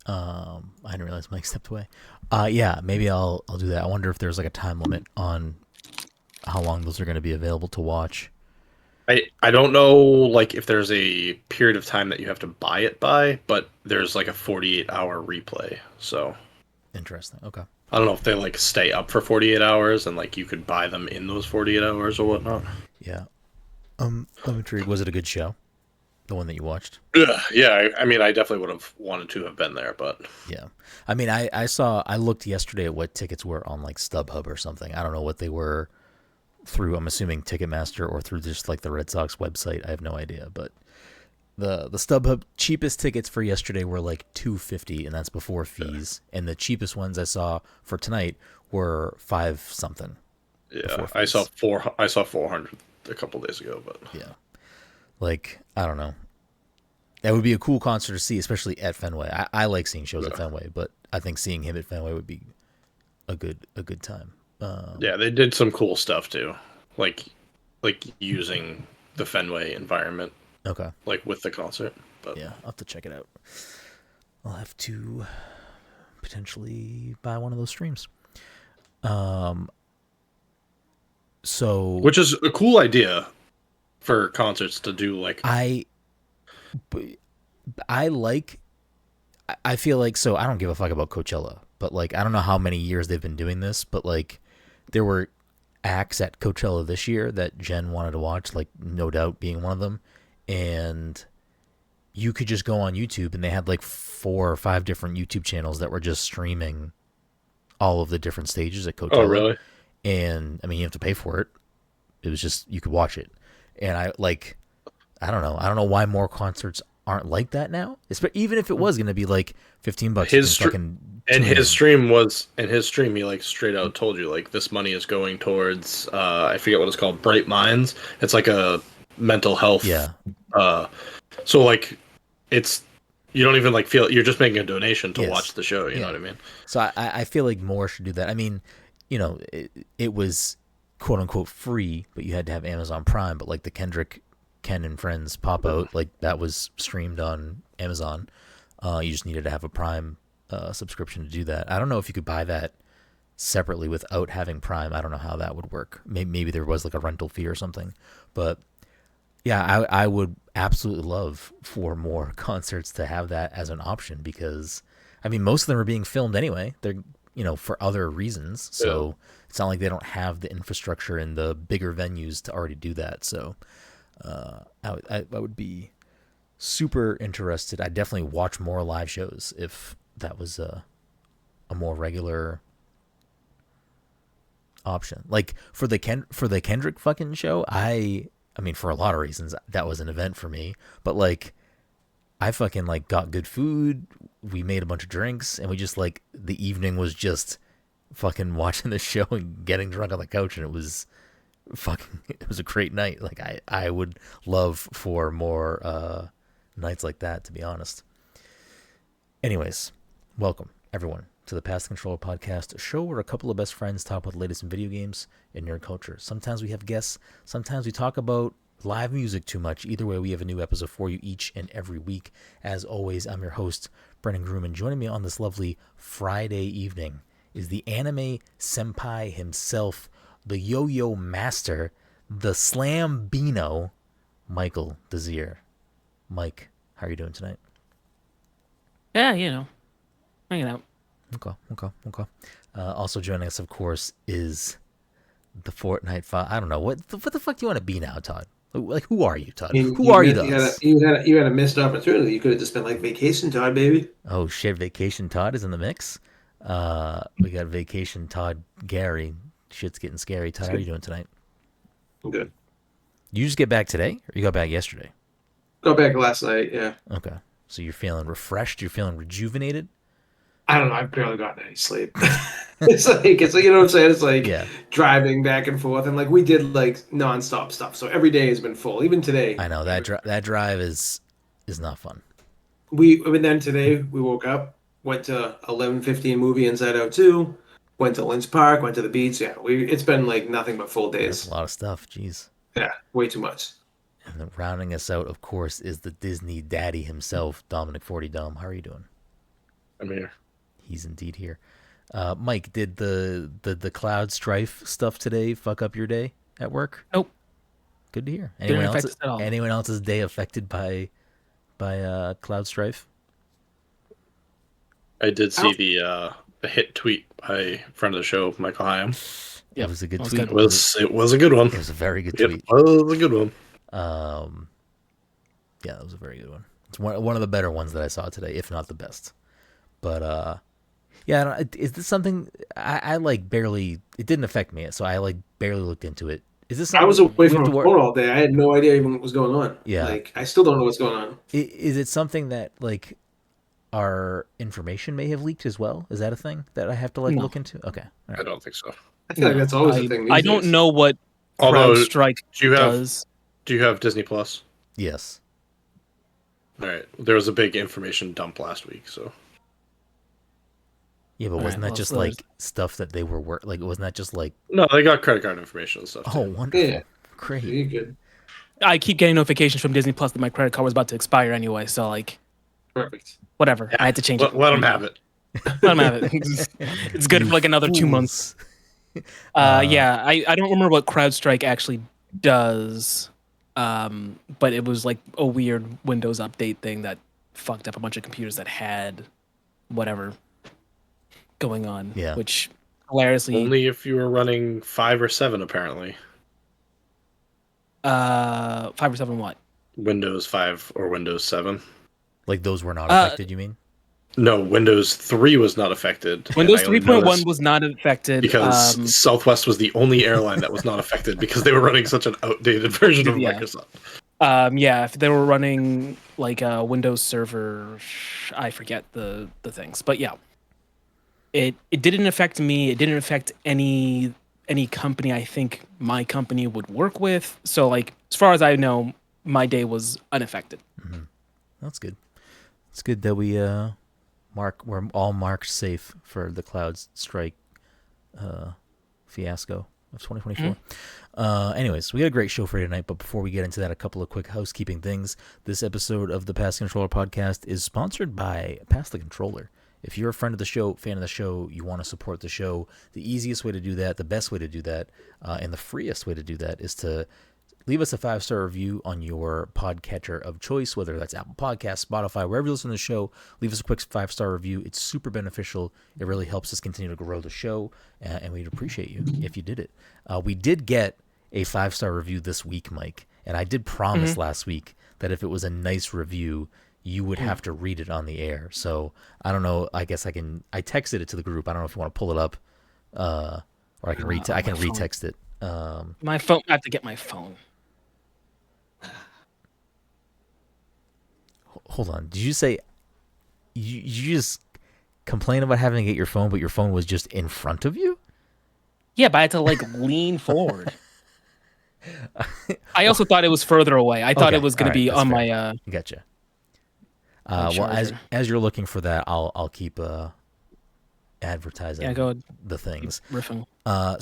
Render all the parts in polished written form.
I didn't realize Mike stepped away. Yeah, maybe I'll do that. I wonder if there's like a time limit on how long those are going to be available to watch. I don't know like if there's a period of time that you have to buy it by, but there's like a 48-hour replay. So Interesting. Okay. I don't know if they like stay up for 48 hours and like you could buy them in those 48 hours or whatnot. Yeah. I'm intrigued. Was it a good show? The one that you watched? Ugh, yeah, I mean, I definitely would have wanted to have been there, but Yeah. I mean, I looked yesterday at what tickets were on like StubHub or something. I don't know what they were through. I'm assuming Ticketmaster or through just like the Red Sox website. I have no idea, but the StubHub cheapest tickets for yesterday were like $250, and that's before fees. And the cheapest ones I saw for tonight were five something yeah, before fees. I saw 400 a couple days ago, but Yeah, like I don't know. That would be a cool concert to see, especially at Fenway. I like seeing shows at yeah. Fenway, but I think seeing him at Fenway would be a good time. Yeah, they did some cool stuff too. Like like using the Fenway environment Okay, like with the concert. But yeah, I'll have to check it out. I'll have to potentially buy one of those streams. Um, so which is a cool idea for concerts to do like I I like I feel like so I don't give a fuck about Coachella, but like I don't know how many years they've been doing this, but like there were acts at Coachella this year that Jen wanted to watch, like no doubt being one of them, and you could just go on YouTube and they had like four or five different YouTube channels that were just streaming all of the different stages at oh Coachella, really? and I mean you have to pay for it. It was just you could watch it, and I don't know. I don't know why more concerts aren't like that now. Even if it was going to be like $15, you His can str- fucking and tune his in. stream was in his stream he like straight out told you like this money is going towards I forget what it's called, Bright Minds. It's like a mental health Yeah, uh so like it's you don't even like feel you're just making a donation to watch yes, the show, you know yeah. what I mean? So I feel like more should do that. I mean, it was quote unquote free, but you had to have Amazon Prime. But like the Kendrick, Ken and Friends pop out, like that was streamed on Amazon. You just needed to have a Prime subscription to do that. I don't know if you could buy that separately without having Prime. I don't know how that would work. Maybe there was like a rental fee or something. But yeah, I would absolutely love for more concerts to have that as an option because, I mean, most of them are being filmed anyway. They're, for other reasons. Yeah. So it's not like they don't have the infrastructure and the bigger venues to already do that. So I would be super interested. I'd definitely watch more live shows if that was a more regular option. Like for the Kendrick fucking show, I mean for a lot of reasons that was an event for me, but like I fucking like got good food, we made a bunch of drinks and we just like the evening was just fucking watching the show and getting drunk on the couch and it was a great night. Like I would love for more nights like that to be honest. Anyways, welcome everyone to the Pass the Controller podcast, a show where a couple of best friends talk about the latest in video games and nerd culture. Sometimes we have guests, sometimes we talk about live music too much. Either way, we have a new episode for you each and every week. As always, I'm your host, Brenden Groom, and joining me on this lovely Friday evening is the anime senpai himself, the yo-yo master, the slam beano, Michael Desir. Mike, how are you doing tonight? Yeah, hanging out. Okay, okay, okay. Also joining us, of course, is the Fortnite file. I don't know what the fuck do you want to be now, Todd? Like, who are you, Todd? Who You are you missed, to us? you had a missed opportunity. You could have just been like vacation time, baby. Oh shit, Vacation Todd is in the mix. We got Vacation Todd Gary. Shit's getting scary. Todd, It's how are you good. doing tonight? I'm good. You just get back today, or you got back yesterday? Go back last night. Yeah. Okay, so you're feeling refreshed. You're feeling rejuvenated. I don't know. I've barely gotten any sleep. It's like, you know what I'm saying? It's like Yeah, driving back and forth. And like we did like nonstop stuff. So every day has been full. Even today. I know that drive is not fun. And then today we woke up, went to 11:15 movie Inside Out 2, went to Lynch Park, went to the beach. Yeah, it's been like nothing but full Yeah, that's a days. lot of stuff. Jeez. Yeah, way too much. And then rounding us out, of course, is the Disney daddy himself, Dominic 40 Dom. How are you doing? I'm here. He's indeed here. Mike, did the cloud strife stuff today fuck up your day at work? Nope. Good to hear. Didn't affect us at all. Anyone else's day affected by cloud strife? I did see the hit tweet by friend of the show, Michael Hyam. It was a good that was tweet. good. It was a good one. It was a very good It tweet. was a good one. Yeah, that was a very good one. It's one of the better ones that I saw today, if not the best. But yeah, is this something I like barely? It didn't affect me, so I like barely looked into it. Is this? I was away we from have my to phone all day. I had no idea even what was going on. Yeah. Like, I still don't know what's going on. Is it something that like our information may have leaked as well? Is that a thing that I have to like No. look into? Okay, all I right. don't think so. I feel like that's always a thing. These I don't days. know what Although, CrowdStrike does. Do you have Disney Plus? Yes. All right. There was a big information dump last week, so. Yeah, but All wasn't right, that well, just so like stuff that they were like? Wasn't that just like? No, they got credit card information and stuff. Oh, Too. wonderful! Yeah. Great. You're good. I keep getting notifications from Disney Plus that my credit card was about to expire anyway. So like, Perfect. whatever. I had to change it. Let them have it. Let them have it. It's good for like another 2 months. Yeah, I don't remember what CrowdStrike actually does, but it was like a weird Windows update thing that fucked up a bunch of computers that had whatever going on. Yeah. Which hilariously, Only if you were running 5 or 7, apparently. 5 or 7 what? Windows 5 or Windows 7. Like those were not affected. You mean? No, Windows 3 was not affected. Windows and I only 3.1 noticed was not affected because Southwest was the only airline that was not affected because they were running such an outdated version of Yeah. Microsoft. Yeah, if they were running like a Windows Server, I forget the things, but yeah, it didn't affect me. It didn't affect any company I think my company would work with. So like as far as I know, my day was unaffected. Mm-hmm. That's good. It's good that we're all marked safe for the cloud strike fiasco of 2024. Anyways, we got a great show for you tonight, but before we get into that, a couple of quick housekeeping things. This episode of the Pass the Controller podcast is sponsored by Pass the Controller. If you're a friend of the show, fan of the show, you want to support the show, the easiest way to do that, the best way to do that, and the freest way to do that is to leave us a 5-star review on your podcatcher of choice, whether that's Apple Podcasts, Spotify, wherever you listen to the show. Leave us a quick 5-star review. It's super beneficial. It really helps us continue to grow the show, and we'd appreciate you if you did it. We did get a 5-star review this week, Mike, and I did promise last week that if it was a nice review, you would have to read it on the air. So I don't know. I guess I texted it to the group. I don't know if you want to pull it up, or I can retext it. My phone. I have to get my phone. Hold on. Did you say you just complain about having to get your phone, but your phone was just in front of you? Yeah, but I had to like lean forward. I also thought it was further away. I thought Okay, it was going all to be right, on that's my. Gotcha. my Well, charger. as you're looking for that, I'll keep advertising Yeah, go ahead. the things. Riffing.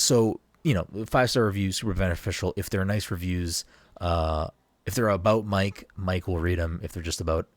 So 5-star reviews super beneficial. If they're nice reviews, if they're about Mike will read them. If they're just about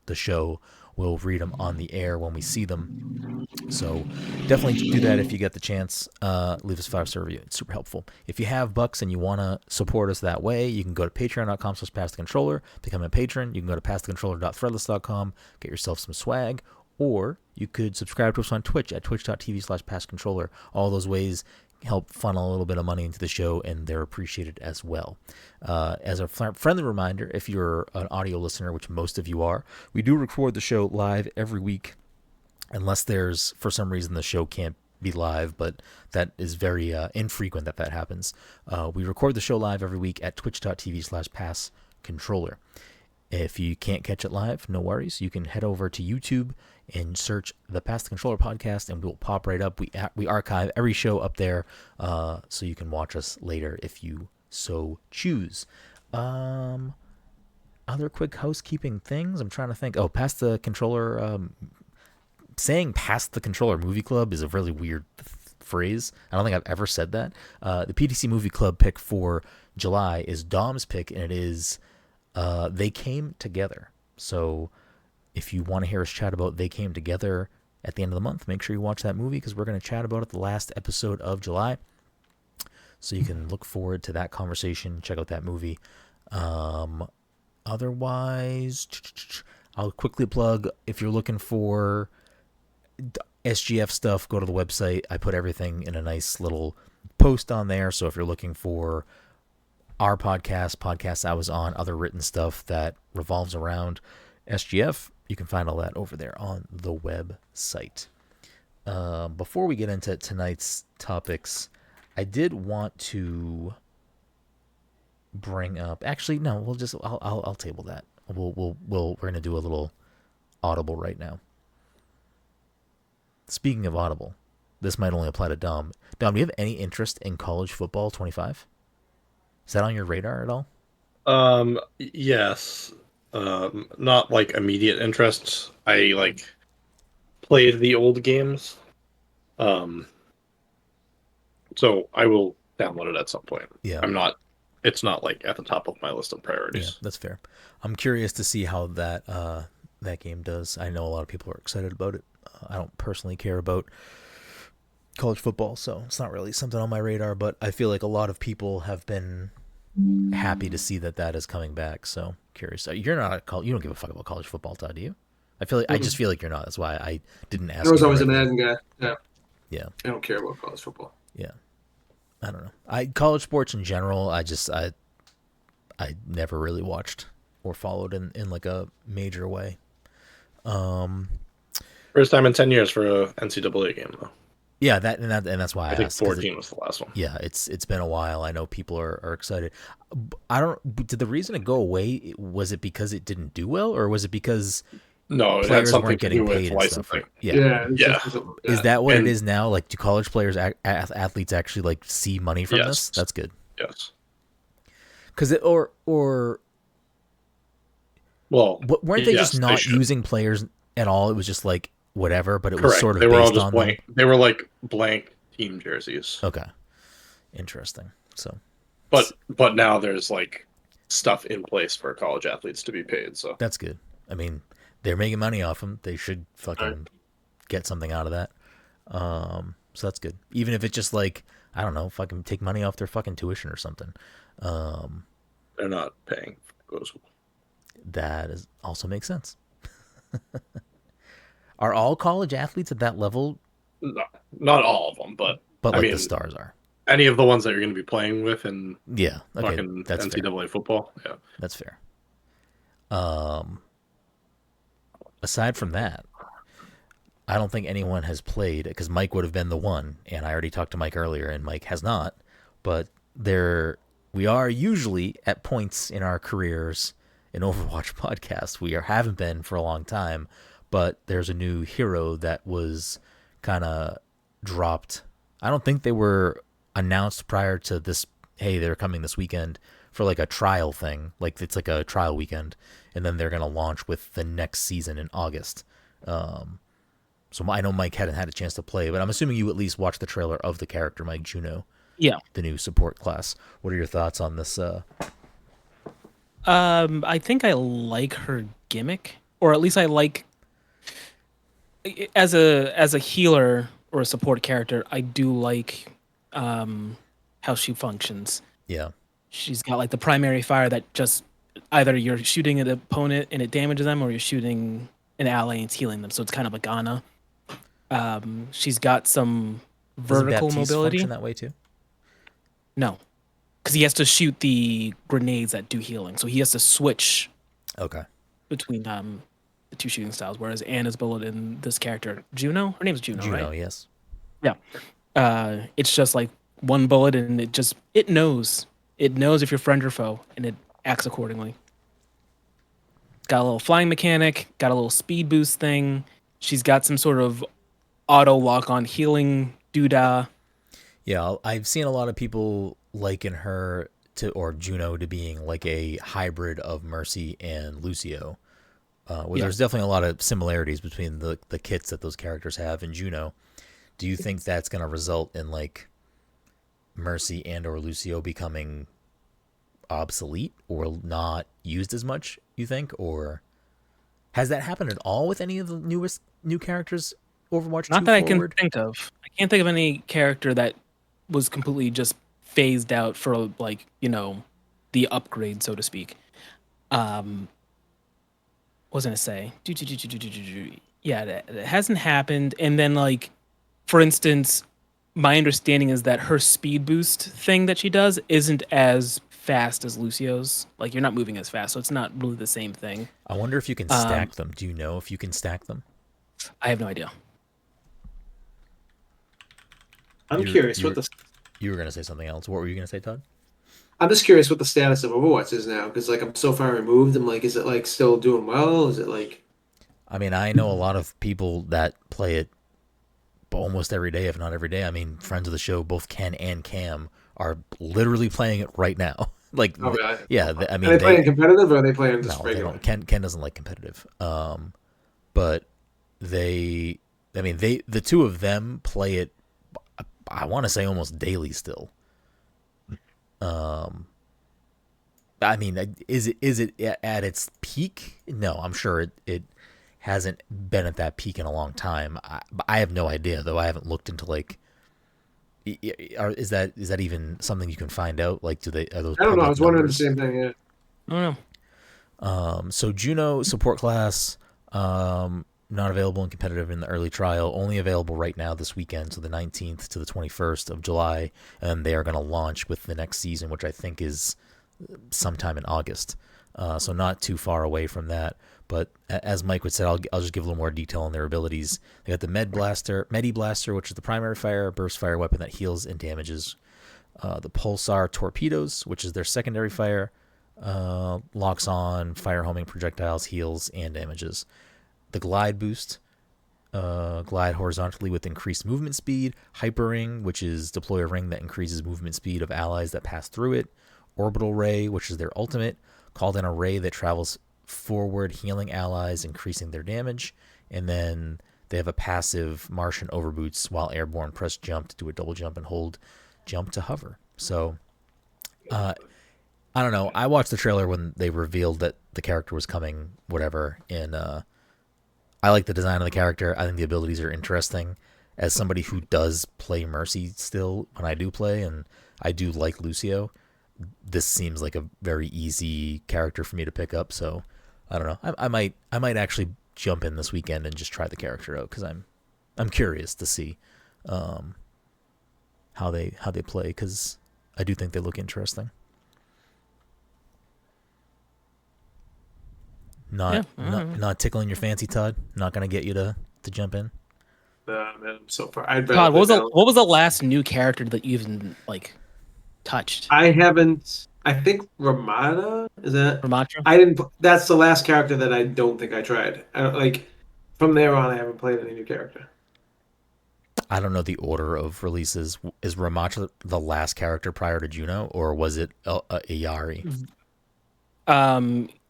the show, we'll read them on the air when we see them. So definitely do that if you get the chance. Leave us a 5-star review. It's super helpful. If you have bucks and you want to support us that way, you can go to patreon.com/passthecontroller, become a patron. You can go to passthecontroller.threadless.com, get yourself some swag, or you could subscribe to us on Twitch at twitch.tv/passcontroller. All those ways help funnel a little bit of money into the show, and they're appreciated as well. As a friendly reminder, if you're an audio listener, which most of you are, we do record the show live every week, unless there's, for some reason, the show can't be live, but that is very infrequent that happens. We record the show live every week at twitch.tv/passcontroller. If you can't catch it live, no worries. You can head over to YouTube and search the Pass the Controller podcast, and we'll pop right up. We archive every show up there, so you can watch us later if you so choose. Other quick housekeeping things. I'm trying to think. Oh, Pass the Controller. Saying Pass the Controller Movie Club is a really weird phrase. I don't think I've ever said that. The PTC Movie Club pick for July is Dom's pick, and it is They Came Together. So if you want to hear us chat about They Came Together, at the end of the month. Make sure you watch that movie because we're going to chat about it the last episode of July. So you can look forward to that conversation. Check out that movie. Otherwise, I'll quickly plug, if you're looking for SGF stuff, go to the website. I put everything in a nice little post on there. So if you're looking for our podcasts I was on, other written stuff that revolves around SGF, you can find all that over there on the website. Before we get into tonight's topics, I did want to bring up. Actually, no. I'll table that. We're gonna do a little Audible right now. Speaking of Audible, this might only apply to Dom. Dom, do you have any interest in college football 25? Is that on your radar at all? Yes. Not like immediate interest. I like played the old games. So I will download it at some point. Yeah. It's not like at the top of my list of Yeah, priorities. that's fair. I'm curious to see how that game does. I know a lot of people are excited about it. I don't personally care about college football, so it's not really something on my radar, but I feel like a lot of people have been happy to see that is coming back. So curious. You're not you don't give a fuck about college football, Todd, do you? I just feel like you're not. That's why I didn't ask. I was you always a directly. Madden guy. Yeah. Yeah. I don't care about college football. Yeah. I don't know. College sports in general, I never really watched or followed in like a major way. First time in 10 years for a NCAA game, though. Yeah, and that's why I think asked. 14 was the last one. Yeah, it's been a while. I know people are excited. I don't. Did the reason it go away, was it because it didn't do well, or was it because No, it had players something weren't to getting do with paid and stuff? licensing. Yeah. It's Yeah. just- Is that what And- it is now? Like, do college players, athletes, actually like see money from Yes. this? That's good. Yes. Because Well, weren't they yes, just not should. using players at all? It was just like whatever, but it was Correct. sort of They were all based just on blank. They were like blank team jerseys. them. Okay, interesting. So But now there's like stuff in place for college athletes to be paid. So that's good. I mean, they're making money off them. They should fucking get something out of that. So that's good. Even if it's just like, I don't know, fucking take money off their fucking tuition or something. they're not paying for those. That also makes sense. Are all college athletes at that level? Not all of them, but But I like mean, the stars are. any of the ones that you're going to be playing with in Yeah. Okay. fucking That's fair. NCAA football. Yeah. That's fair. Aside from that, I don't think anyone has played, because Mike would have been the one, and I already talked to Mike earlier, and Mike has not. But we are usually at points in our careers in Overwatch podcast. We haven't been for a long time, but there's a new hero that was kind of dropped. I don't think they were announced prior to this. Hey, they're coming this weekend for like a trial thing. Like it's like a trial weekend, and then they're gonna launch with the next season in August. So I know Mike hadn't had a chance to play, but I'm assuming you at least watched the trailer of the character, Mike Juno. Yeah. The new support class. What are your thoughts on this? I think I like her gimmick, or at least I like as a healer or a support character. I do like how she functions. Yeah. She's got like the primary fire that just either you're shooting an opponent and it damages them, or you're shooting an ally and it's healing them. So it's kind of like Ana. She's got some vertical Doesn't Baptiste mobility. function that way too? No, because he has to shoot the grenades that do healing. So he has to switch Okay. between the two shooting styles. Whereas Anna's bullet in this character, Juno, her name's Juno, Juno, right? yes. Yeah. It's just like one bullet, and it knows if you're friend or foe, and it acts accordingly. Got a little flying mechanic, got a little speed boost thing. She's got some sort of auto lock on healing doodah. Yeah, I've seen a lot of people liken her or Juno to being like a hybrid of Mercy and Lucio. There's definitely a lot of similarities between the kits that those characters have in Juno. Do you think that's going to result in like Mercy and or Lucio becoming obsolete or not used as much, you think? Or has that happened at all with any of the new characters Overwatch Not 2 that I forward? can think of. I can't think of any character that was completely just phased out for like, the upgrade, so to speak. What was I gonna say? Yeah, that hasn't happened. And then like, for instance, my understanding is that her speed boost thing that she does isn't as fast as Lucio's. Like you're not moving as fast, so it's not really the same thing. I wonder if you can stack them. Do you know if you can stack them? I have no idea. I'm You're- curious you're- what the. You were gonna say something else. What were you gonna say, Todd? I'm just curious what the status of Overwatch is now because like I'm so far removed. I'm like, is it like still doing well? Is it like? I mean, I know a lot of people that play it almost every day, if not every day. I mean, friends of the show, both Ken and Cam, are literally playing it right now. Like, Oh, really? yeah, I mean, Are they playing competitive or are they playing just no, they regular? don't. Ken doesn't like competitive. But they, I mean, the two of them play it. I want to say almost daily still. I mean, is it at its peak? No, I'm sure it hasn't been at that peak in a long time. I have no idea though. I haven't looked into like, is that even something you can find out? Like, are those I don't know. I public was wondering the numbers? same thing. Yeah. I don't know. So Juno support class, not available in competitive in the early trial, only available right now this weekend, so the 19th to the 21st of July, and they are going to launch with the next season, which I think is sometime in August. So not too far away from that. But as Mike would say, I'll just give a little more detail on their abilities. They got the Medi Blaster, which is the primary fire, burst fire weapon that heals and damages. The Pulsar Torpedoes, which is their secondary fire, locks on, fire homing projectiles, heals, and damages. The Glide Boost, glide horizontally with increased movement speed. Hyper Ring, which is deploy a ring that increases movement speed of allies that pass through it. Orbital Ray, which is their ultimate, called in a ray that travels forward, healing allies, increasing their damage. And then they have a passive Martian Overboots while airborne. Press jump to do a double jump and hold jump to hover. So, I don't know. I watched the trailer when they revealed that the character was coming, whatever. And I like the design of the character. I think the abilities are interesting. As somebody who does play Mercy still, when I do play, and I do like Lucio, this seems like a very easy character for me to pick up. So I don't know. I might actually jump in this weekend and just try the character out because I'm curious to see how they play, because I do think they look interesting. Not tickling your fancy, Todd. Not gonna get you to jump in. Man, so far, I'd God, rather what was the last new character that you even like touched? I haven't. I think Ramada is that. Ramatra? I didn't. That's the last character that I don't think I tried. I don't, like from there on, I haven't played any new character. I don't know the order of releases. Is Ramacha the last character prior to Juno, or was it Iari?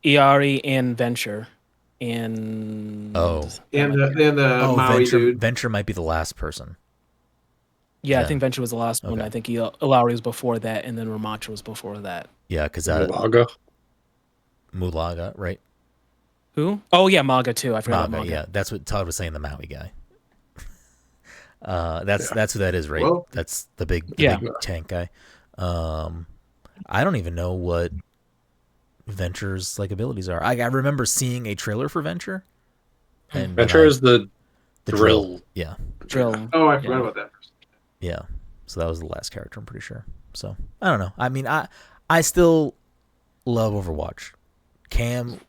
Iari and Venture, and And the Maui Venture, dude. Venture might be the last person. yeah, I Yeah. think Venture was the last one. Okay. I think Iari was before that, and then Ramatra was before that. Yeah, because Laga. Mulaga, right? Who? Oh yeah, Maga too. I forgot about Maga, Maga. yeah, that's what Todd was saying. The Maui guy. That's who that is, right? Well, That's the big Yeah. tank guy. I don't even know what Venture's like abilities are. I remember seeing a trailer for Venture. And Venture is the drill. Yeah, Drill. Oh, I forgot about that. yeah. So that was the last character, I'm pretty sure. So I don't know. I mean, I still love Overwatch. Cam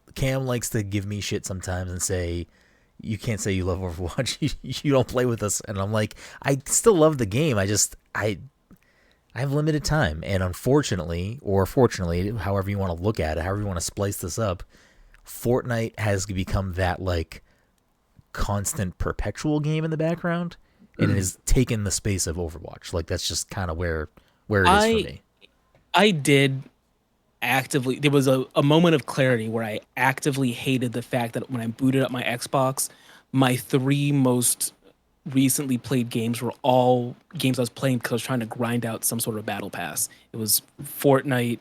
likes to give me shit sometimes and say, you can't say you love Overwatch. you don't play with us. And I'm like, I still love the game. I have limited time. And unfortunately, or fortunately, however you want to look at it, however you want to splice this up, Fortnite has become that like constant perpetual game in the background. And it has taken the space of Overwatch. Like that's just kind of where it is for me. I did actively. There was a moment of clarity where I actively hated the fact that when I booted up my Xbox, my 3 most recently played games were all games I was playing because I was trying to grind out some sort of battle pass. It was Fortnite,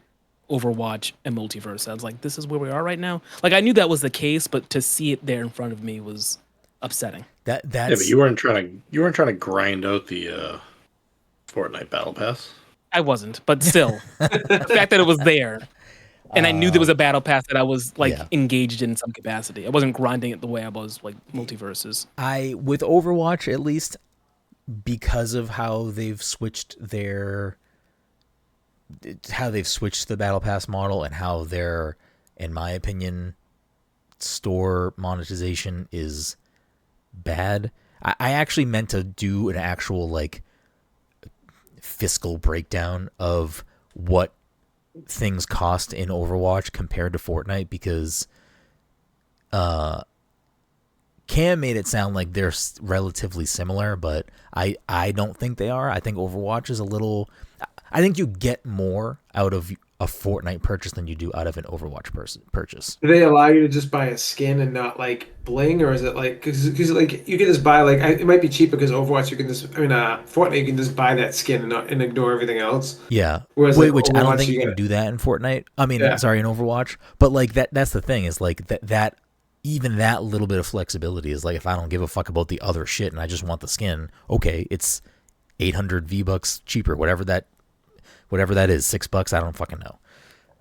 Overwatch, and Multiverse. I was like, this is where we are right now. Like I knew that was the case, but to see it there in front of me was upsetting. That's Yeah, but you weren't trying to grind out the Fortnite Battle Pass. I wasn't, but still, the fact that it was there, and I knew there was a battle pass that I was like Yeah. engaged in some capacity. I wasn't grinding it the way I was like multiverses. with Overwatch at least, because of how they've switched the battle pass model and how their, in my opinion, store monetization is bad. I actually meant to do an actual like fiscal breakdown of what things cost in Overwatch compared to Fortnite, because Cam made it sound like they're relatively similar, but I don't think they are. I think Overwatch is a little... I think you get more out of a Fortnite purchase than you do out of an Overwatch purchase. Do they allow you to just buy a skin and not like bling, or is it like because like you can just buy like it might be cheaper because Overwatch you can just Fortnite you can just buy that skin and ignore everything else. Yeah. Whereas Which I don't Overwatch, think you can do that in Fortnite. I mean, sorry, in Overwatch. But like that's the thing is like that even that little bit of flexibility is like, if I don't give a fuck about the other shit and I just want the skin, okay, it's 800 V-bucks cheaper, whatever that is, $6, I don't fucking know.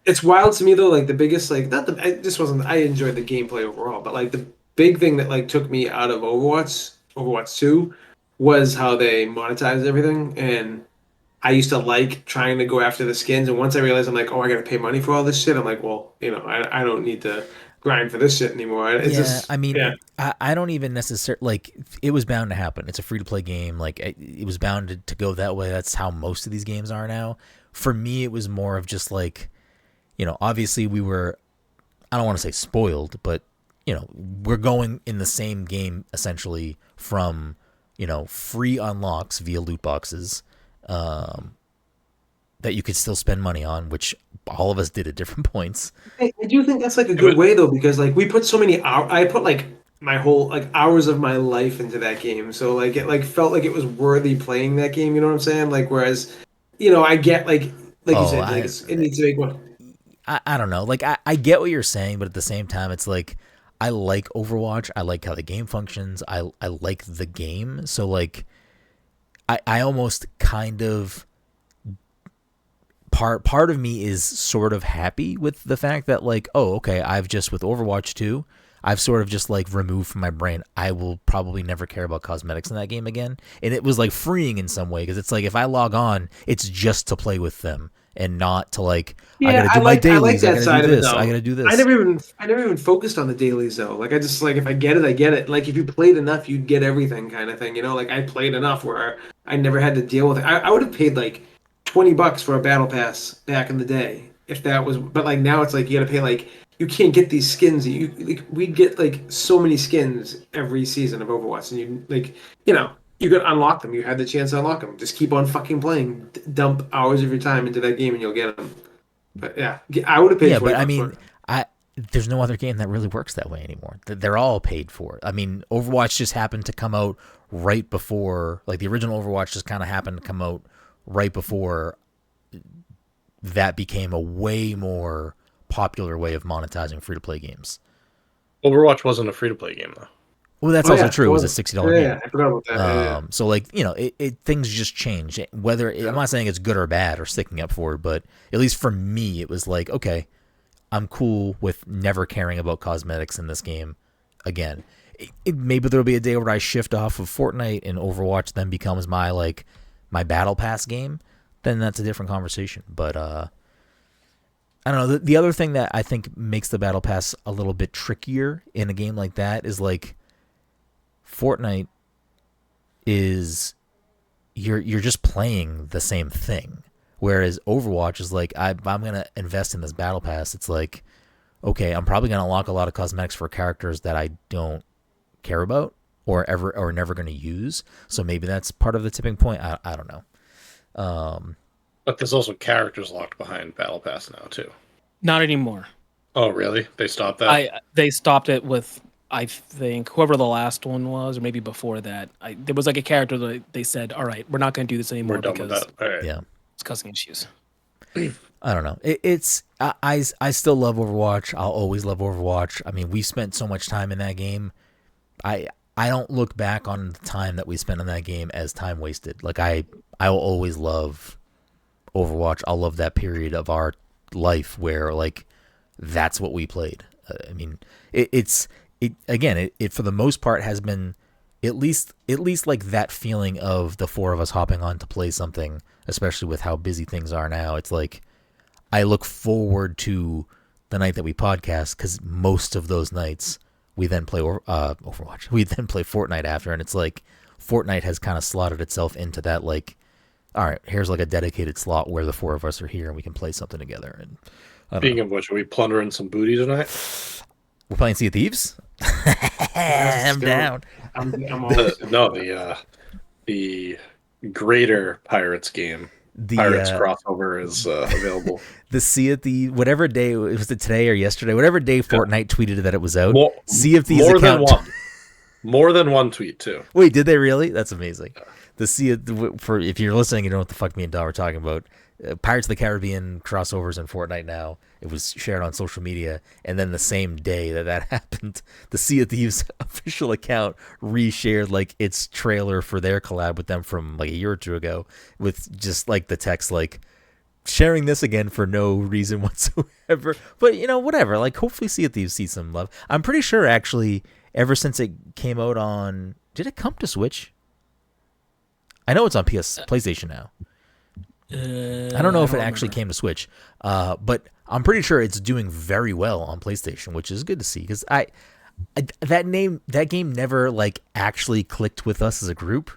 It's wild to me though, like the biggest like not the this wasn't I enjoyed the gameplay overall, but like the big thing that like took me out of Overwatch 2 was how they monetized everything. And I used to like trying to go after the skins, and once I realized I'm like, oh, I gotta pay money for all this shit, I'm like, well, I don't need to grind for this shit anymore. It's just, I mean, yeah. I don't even necessarily, like, it was bound to happen. It's a free-to-play game. Like, it was bound to go that way. That's how most of these games are now. For me, it was more of just, like, obviously we were, I don't want to say spoiled, but, we're going in the same game, essentially, from, free unlocks via loot boxes, that you could still spend money on, which all of us did at different points. I do think that's like a good way though, because like we put so many hours. I put like my whole like hours of my life into that game, so like it like felt like it was worthy playing that game. You know what I'm saying? Like whereas, I get like you said, like it needs to make one. I don't know. Like I get what you're saying, but at the same time, it's like I like Overwatch. I like how the game functions. I like the game. So like I almost kind of part of me is sort of happy with the fact that like, oh, okay, I've just with Overwatch 2, I've sort of just like removed from my brain, I will probably never care about cosmetics in that game again. And it was like freeing in some way, because it's like if I log on, it's just to play with them and not to like, I gotta do my dailies, I gotta do this, I gotta do this. I never even focused on the dailies though. Like I just like if I get it, I get it. Like if you played enough, you'd get everything kind of thing. Like I played enough where I never had to deal with it. I would have paid like $20 for a battle pass back in the day if that was, but like now it's like you gotta pay like you can't get these skins. We'd get like so many skins every season of Overwatch, and you could unlock them. You had the chance to unlock them. Just keep on fucking playing. Dump hours of your time into that game, and you'll get them. But yeah, I would have paid. Yeah, but I mean, there's no other game that really works that way anymore. They're all paid for. I mean, Overwatch just happened to come out right before, like the original Overwatch just kind of happened to come out right before that became a way more popular way of monetizing free-to-play games. Overwatch wasn't a free-to-play game, though. Well, that's also true. It was a $60 game. Yeah, I forgot about that. So, like, things just change. Whether I'm not saying it's good or bad or sticking up for it, but at least for me, it was like, okay, I'm cool with never caring about cosmetics in this game again. Maybe there'll be a day where I shift off of Fortnite and Overwatch then becomes my battle pass game. Then that's a different conversation. But I don't know. The other thing that I think makes the battle pass a little bit trickier in a game like that is like Fortnite is you're just playing the same thing, whereas Overwatch is like I'm gonna invest in this battle pass. It's like, okay, I'm probably gonna unlock a lot of cosmetics for characters that I don't care about or never gonna use. So maybe that's part of the tipping point. I don't know. But there's also characters locked behind Battle Pass now too. Not anymore. Oh, really? They stopped that? They stopped it with, I think, whoever the last one was, or maybe before that. There was like a character that they said, all right, we're not going to do this anymore. We're done with that. All right. Yeah, it's causing issues. I don't know. I still love Overwatch. I'll always love Overwatch. I mean, we spent so much time in that game. I don't look back on the time that we spent on that game as time wasted. Like I will always love Overwatch. I'll love that period of our life where like that's what we played. I mean, it's again for the most part has been at least like that feeling of the four of us hopping on to play something, especially with how busy things are now. It's like I look forward to the night that we podcast because most of those nights we then play Overwatch. We then play Fortnite after, and it's like Fortnite has kind of slotted itself into that like, all right, here's like a dedicated slot where the four of us are here and we can play something together. And Speaking of which, are we plundering some booty tonight? we're playing Sea of Thieves. I'm down. I'm always The greater Pirates game. Pirates crossover is available. The Sea of Thieves, whatever day was it today or yesterday, whatever day Fortnite tweeted that it was out. Sea of Thieves more account. than one. More than one tweet too. Wait, did they really? That's amazing. The Sea of, for if you're listening, you know what the fuck me and Don were talking about. Pirates of the Caribbean crossovers in Fortnite now. It was shared on social media, and then the same day that happened, the Sea of Thieves official account reshared like its trailer for their collab with them from like a year or two ago, with just like the text like sharing this again for no reason whatsoever. But you know, whatever. Like hopefully Sea of Thieves sees some love. I'm pretty sure actually ever since it came out on, did it come to Switch? I know it's on PlayStation now. I don't know if it actually came to Switch, but I'm pretty sure it's doing very well on PlayStation, which is good to see because that game never like actually clicked with us as a group,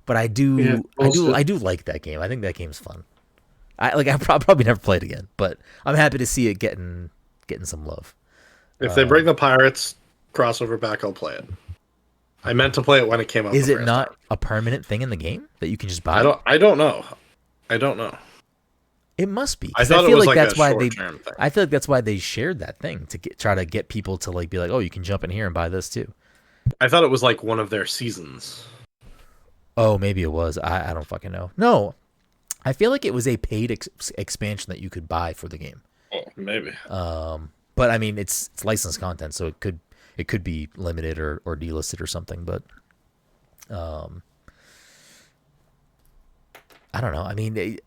but I do like that game. I think that game's fun. I probably never play it again, but I'm happy to see it getting some love. If they bring the Pirates crossover back, I'll play it. I meant to play it when it came out. Is it not a permanent thing in the game that you can just buy? I don't know. It must be. I thought it was like that's a why short-term thing. I feel like that's why they shared that thing to try to get people to like be like, oh, you can jump in here and buy this too. I thought it was like one of their seasons. Oh, maybe it was. I don't fucking know. No, I feel like it was a paid expansion that you could buy for the game. Oh, maybe. But I mean, it's licensed content, so it could be limited or delisted or something. But, I don't know. I mean,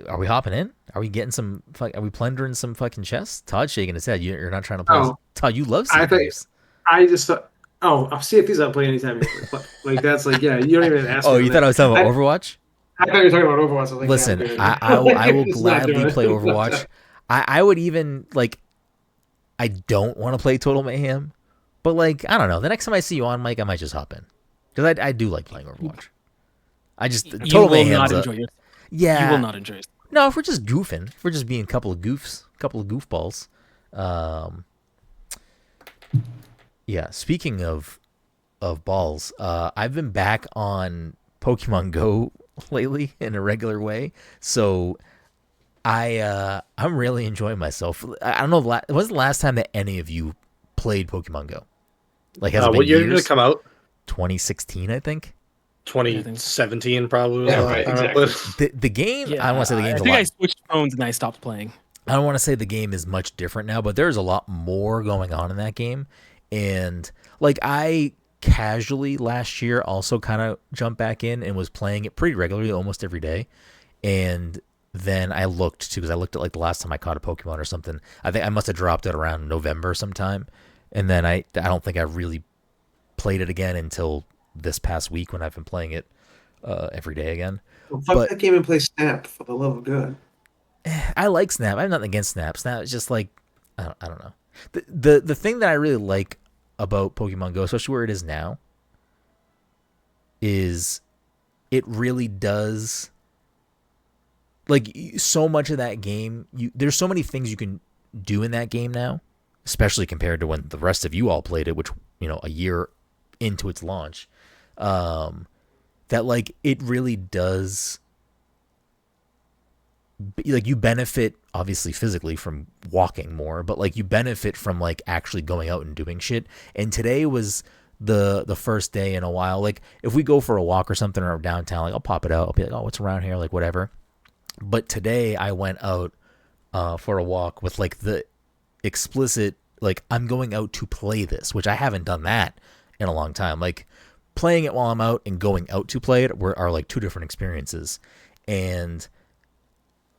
are we hopping in? Are we getting some? Are we plundering some fucking chests? Todd's shaking his head. You're not trying to play. Oh, Todd, you love Sea of Thieves. I just thought, I'll see if these I'll play anytime. Like that's like, yeah, you don't even ask. Oh, me you that. thought I was talking about Overwatch? I thought you were talking about Overwatch. I was like, Listen, yeah, I will gladly play Overwatch. I would even like. I don't want to play Total Mayhem, but like I don't know. The next time I see you on, Mike, I might just hop in because I do like playing Overwatch. I just Total Mayhem's yeah. You will not enjoy it. No, if we're just goofing, if we're just being a couple of goofballs. Yeah. Speaking of balls, I've been back on Pokemon Go lately in a regular way, so I'm really enjoying myself. I don't know. When was the last time that any of you played Pokemon Go? Like, has it been what year years? did it come out? 2016, I think. 2017 probably. Was Yeah, the right, last time I exactly. played. The game. Yeah, I don't want to say the game's I think a lot. I switched phones and I stopped playing. I don't want to say the game is much different now, but there's a lot more going on in that game. And like I casually last year also kind of jumped back in and was playing it pretty regularly, almost every day. And then I looked too, because I looked at like the last time I caught a Pokemon or something. I think I must have dropped it around November sometime. And then I don't think I really played it again until this past week when I've been playing it every day again. Well, fuck that game and play Snap for the love of God. I like Snap. I have nothing against Snap. Snap is just like I don't know. The thing that I really like about Pokemon Go, especially where it is now, is it really does like so much of that game. There's so many things you can do in that game now, especially compared to when the rest of you all played it, which a year into its launch. That like it really does. Like you benefit obviously physically from walking more, but like you benefit from like actually going out and doing shit. And today was the first day in a while. Like if we go for a walk or something or downtown, like I'll pop it out. I'll be like, oh, what's around here? Like whatever. But today I went out for a walk with like the explicit like I'm going out to play this, which I haven't done that in a long time. Like playing it while I'm out and going out to play it are like two different experiences. And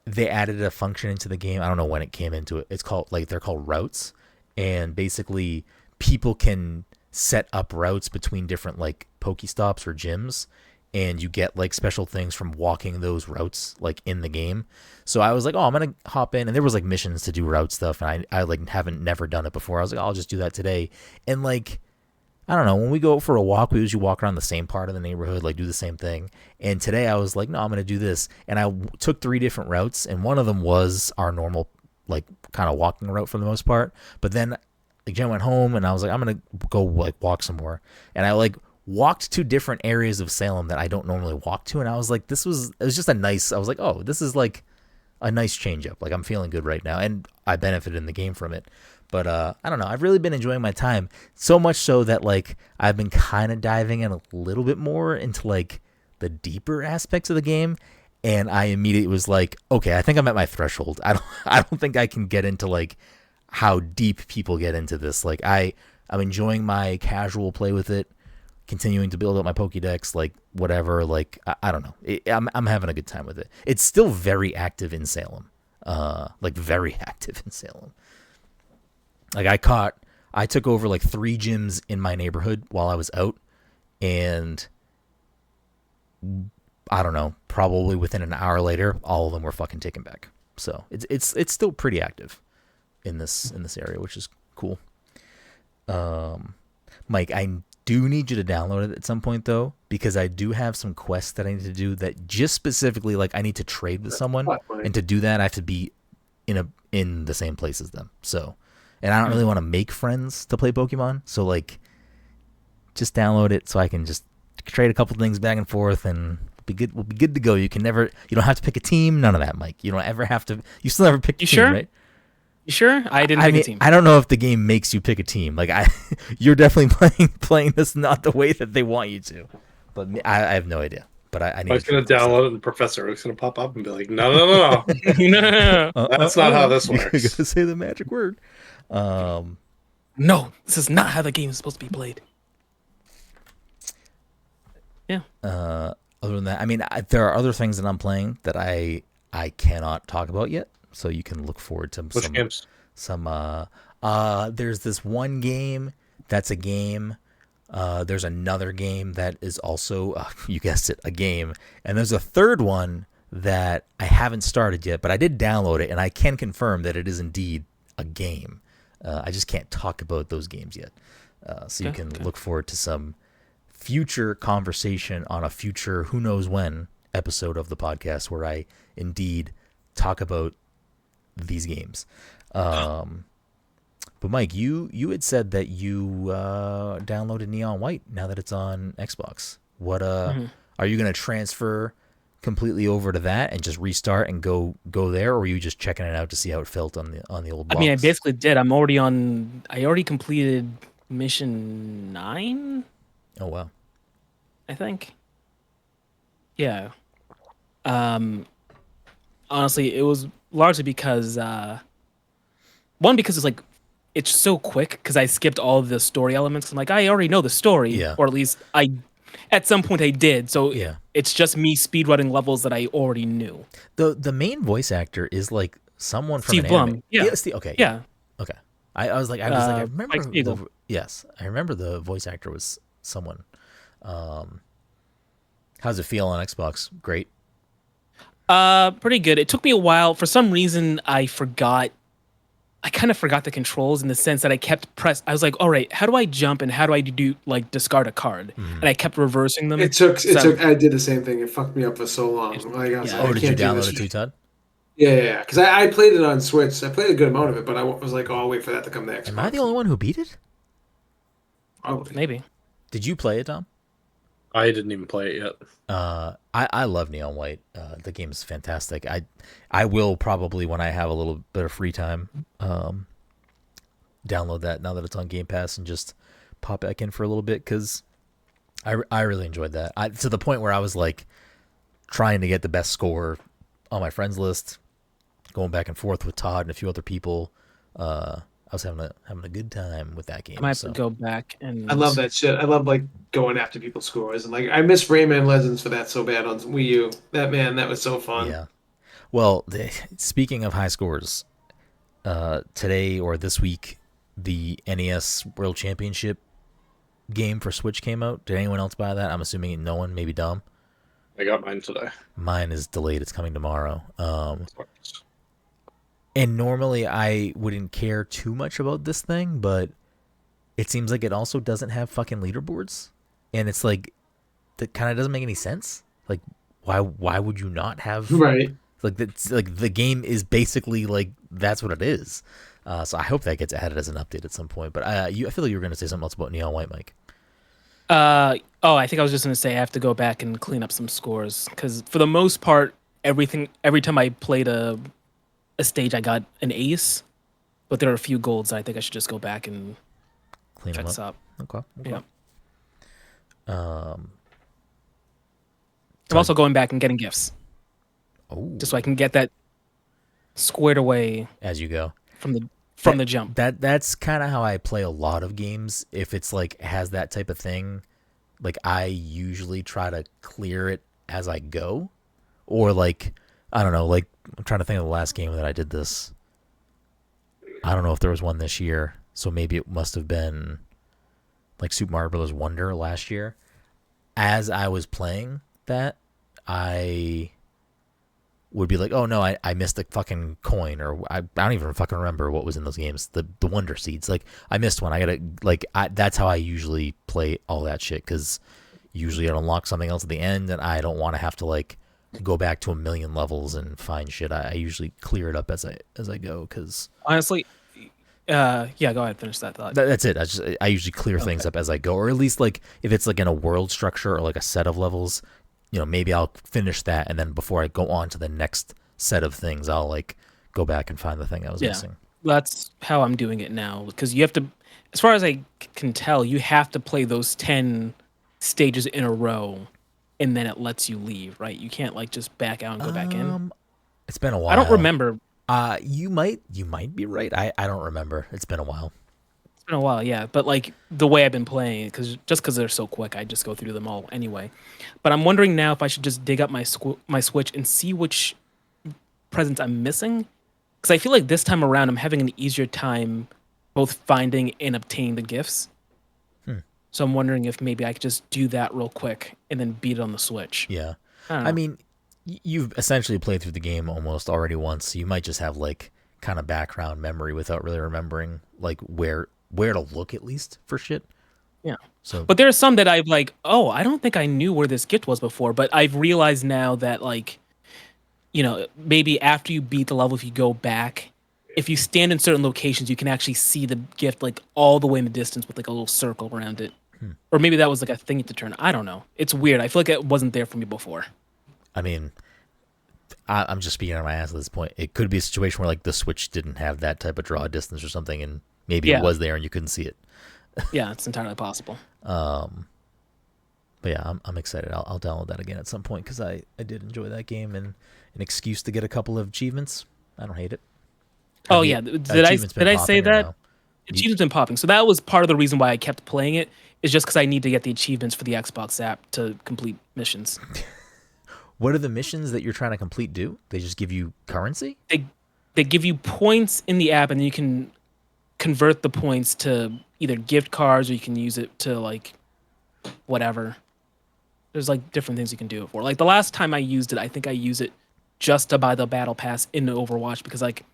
they added a function into the game. I don't know when it came into it. It's called they're called routes, and basically people can set up routes between different like Pokestops or gyms, and you get like special things from walking those routes like in the game. So I was like, oh, I'm gonna hop in, and there was like missions to do route stuff, and I like haven't never done it before. I was like, I'll just do that today, and like I don't know, when we go for a walk, we usually walk around the same part of the neighborhood, like do the same thing. And today I was like, no, I'm going to do this. And I took 3 different routes, and one of them was our normal, like kind of walking route for the most part. But then like Jen went home, and I was like, I'm going to go like walk some more. And I like walked to different areas of Salem that I don't normally walk to. And I was like, it was just a nice, I was like, oh, this is like a nice change up. Like I'm feeling good right now. And I benefited in the game from it. But I don't know. I've really been enjoying my time, so much so that like I've been kind of diving in a little bit more into like the deeper aspects of the game, and I immediately was like, okay, I think I'm at my threshold. I don't think I can get into like how deep people get into this. Like I'm enjoying my casual play with it, continuing to build up my Pokédex, like whatever. Like I don't know. I'm having a good time with it. It's still very active in Salem, like very active in Salem. Like I took over like 3 gyms in my neighborhood while I was out, and I don't know, probably within an hour later, all of them were fucking taken back. So it's still pretty active in this area, which is cool. Mike, I do need you to download it at some point though, because I do have some quests that I need to do that just specifically like I need to trade with someone, and to do that I have to be in the same place as them. So. And I don't really want to make friends to play Pokemon, so like, just download it so I can just trade a couple things back and forth, and we'll be good to go. You don't have to pick a team, none of that, Mike. You don't ever have to. You still never pick a team, sure? Right? You sure? I didn't pick a team. I don't know if the game makes you pick a team. Like you're definitely playing this not the way that they want you to. But I have no idea. But I need. I was going to download it, and Professor Oak's going to pop up and be like, no. No. That's not how this works. You're going to say the magic word. No, this is not how the game is supposed to be played. Yeah. Other than that, I mean, there are other things that I'm playing that I cannot talk about yet. So you can look forward to Which games? There's this one game that's a game. There's another game that is also, you guessed it, a game. And there's a third one that I haven't started yet, but I did download it, and I can confirm that it is indeed a game. I just can't talk about those games yet. So you can look forward to some future conversation on a future, who knows when, episode of the podcast where I indeed talk about these games. But Mike, you had said that you downloaded Neon White now that it's on Xbox. What are you going to transfer completely over to that and just restart and go there, or were you just checking it out to see how it felt on the old box? I mean, I basically did. I already completed mission 9. Oh wow. I think. Yeah. Honestly, it was largely because because it's like it's so quick, because I skipped all of the story elements. I'm like, I already know the story, Yeah. or at least at some point I did. So Yeah. it's just me speedrunning levels that I already knew. The main voice actor is like someone from Steve an Blum. anime. Yeah. Okay. Yeah. Okay. I was like, I remember Mike Spiegel. yes, I remember the voice actor was someone. How's it feel on Xbox? Great. Pretty good. It took me a while. For some reason, I kind of forgot the controls, in the sense that I kept I was like, all right, how do I jump and how do I do like discard a card? And I kept reversing them. I did the same thing. It fucked me up for so long. Like, I was like, I Did you can't do download this. it too, Todd? Yeah. Because I played it on Switch. I played a good amount of it, but I was like, oh, I'll wait for that to come to Xbox. Am I the only one who beat it? Probably. Maybe. Did you play it, Tom? I didn't even play it yet. I love Neon White. The game is fantastic. I will probably, when I have a little bit of free time, download that now that it's on Game Pass and just pop back in for a little bit, because I really enjoyed that. To the point where I was like trying to get the best score on my friends list, going back and forth with Todd and a few other people. I I was having a good time with that game. I might have So to go back and I love that shit. I love like going after people's scores and like I miss Rayman Legends for that so bad on Wii U. That was so fun. yeah. Well, speaking of high scores, today or this week, the NES World Championship game for Switch came out. Did anyone else buy that? I'm assuming no one, maybe Dom. I got mine today. Mine is delayed. It's coming tomorrow. And normally I wouldn't care too much about this thing, but it seems like it also doesn't have fucking leaderboards. And it's like, that kind of doesn't make any sense. Like, why would you not have... Right. Like, the game is basically like, that's what it is. So I hope that gets added as an update at some point. But I feel like you were going to say something else about Neon White, Mike. I think I was just gonna say I have to go back and clean up some scores because for the most part, every time I played a stage, I got an ace, but there are a few golds. I think I should just go back and Clean check them this up. up. Okay. Yeah. Um, I'm also going back and getting gifts oh, just so I can get that squared away as you go. from the jump. That's kind of how I play a lot of games. If it's like has that type of thing, like I usually try to clear it as I go, or like I don't know. Like I'm trying to think of the last game that I did this. I don't know if there was one this year, so maybe it must have been like Super Mario Bros. Wonder last year. As I was playing that, I would be like, oh no, I missed a fucking coin, or I don't even fucking remember what was in those games. The Wonder Seeds, like I missed one. I gotta that's how I usually play all that shit, because usually I'd unlock something else at the end, and I don't want to have to like go back to a million levels and find shit. I usually clear it up as I go, because Honestly, yeah, go ahead, finish that thought. that's it. I usually clear things up as I go, or at least like if it's like in a world structure or like a set of levels, maybe I'll finish that, and then before I go on to the next set of things, I'll like go back and find the thing I was missing. That's how I'm doing it now, because you have to, as far as I can tell, you have to play those 10 stages in a row, and then it lets you leave, right? You can't like just back out and go back in. It's been a while. I don't remember. You might be right. I don't remember. It's been a while. It's been a while, yeah. But like the way I've been playing, because they're so quick, I just go through them all anyway. But I'm wondering now if I should just dig up my Switch and see which presents I'm missing, because I feel like this time around I'm having an easier time both finding and obtaining the gifts. So I'm wondering if maybe I could just do that real quick and then beat it on the Switch. Yeah. I don't know. I mean, you've essentially played through the game almost already once, so you might just have like kind of background memory without really remembering like where to look at least for shit. Yeah. So, But there are some that I've like, oh, I don't think I knew where this gift was before, but I've realized now that like, maybe after you beat the level, if you go back, if you stand in certain locations, you can actually see the gift like all the way in the distance with like a little circle around it. Or maybe that was like a thing to turn. I don't know. It's weird. I feel like it wasn't there for me before. I mean, I'm just speaking on my ass at this point. It could be a situation where like the Switch didn't have that type of draw distance or something, and maybe it was there and you couldn't see it. Yeah, it's entirely possible. But yeah, I'm excited. I'll download that again at some point, because I did enjoy that game, and an excuse to get a couple of achievements. I don't hate it. Oh yeah, did I say that? No? Achievements been popping. So that was part of the reason why I kept playing it, is just because I need to get the achievements for the Xbox app to complete missions. What do the missions that you're trying to complete do? They just give you currency? They give you points in the app, and you can convert the points to either gift cards, or you can use it to like whatever. There's like different things you can do it for. Like the last time I used it, I think I used it just to buy the battle pass in Overwatch, because like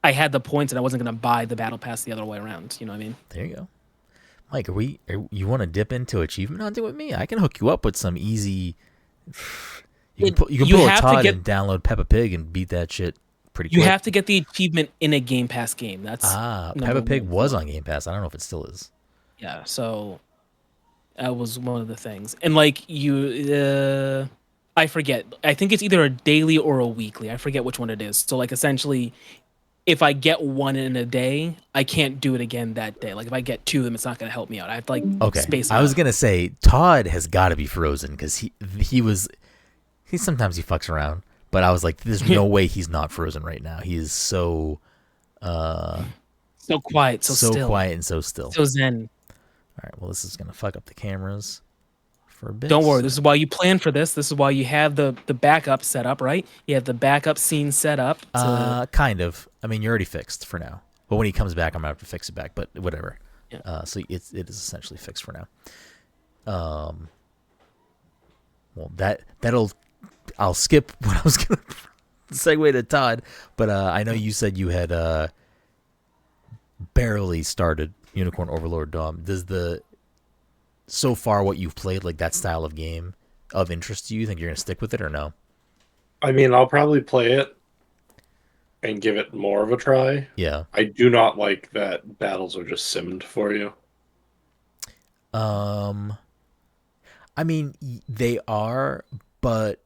I had the points and I wasn't going to buy the battle pass the other way around. You know what I mean? There you go. Mike, you want to dip into achievement hunting with me? I can hook you up with some easy... You can pull a Todd and download Peppa Pig and beat that shit pretty quick. You have to get the achievement in a Game Pass game. That's Peppa Pig was on Game Pass. I don't know if it still is. Yeah, so that was one of the things. And like I forget. I think it's either a daily or a weekly. I forget which one it is. So like essentially, if I get one in a day, I can't do it again that day. Like if I get two of them, it's not going to help me out. I have to like space them I was out. going to say Todd has got to be frozen, because he sometimes he fucks around, but I was like, there's no way he's not frozen right now. He is so So quiet, so still, quiet and so still. so zen. All right, well, this is gonna fuck up the cameras for a bit. Don't worry. This is why you plan for this. This is why you have the backup set up, right? You have the backup scene set up. Kind of. I mean, you're already fixed for now. But when he comes back, I'm gonna have to fix it back. But whatever. Yeah. So it is essentially fixed for now. Well, I'll skip what I was gonna segue to Todd. But I know you said you had barely started Unicorn Overlord. Does so far what you've played, like that style of game, of interest to you? Think you're gonna stick with it or no? I mean, I'll probably play it and give it more of a try. Yeah. I do not like that battles are just simmed for you. I mean, they are, but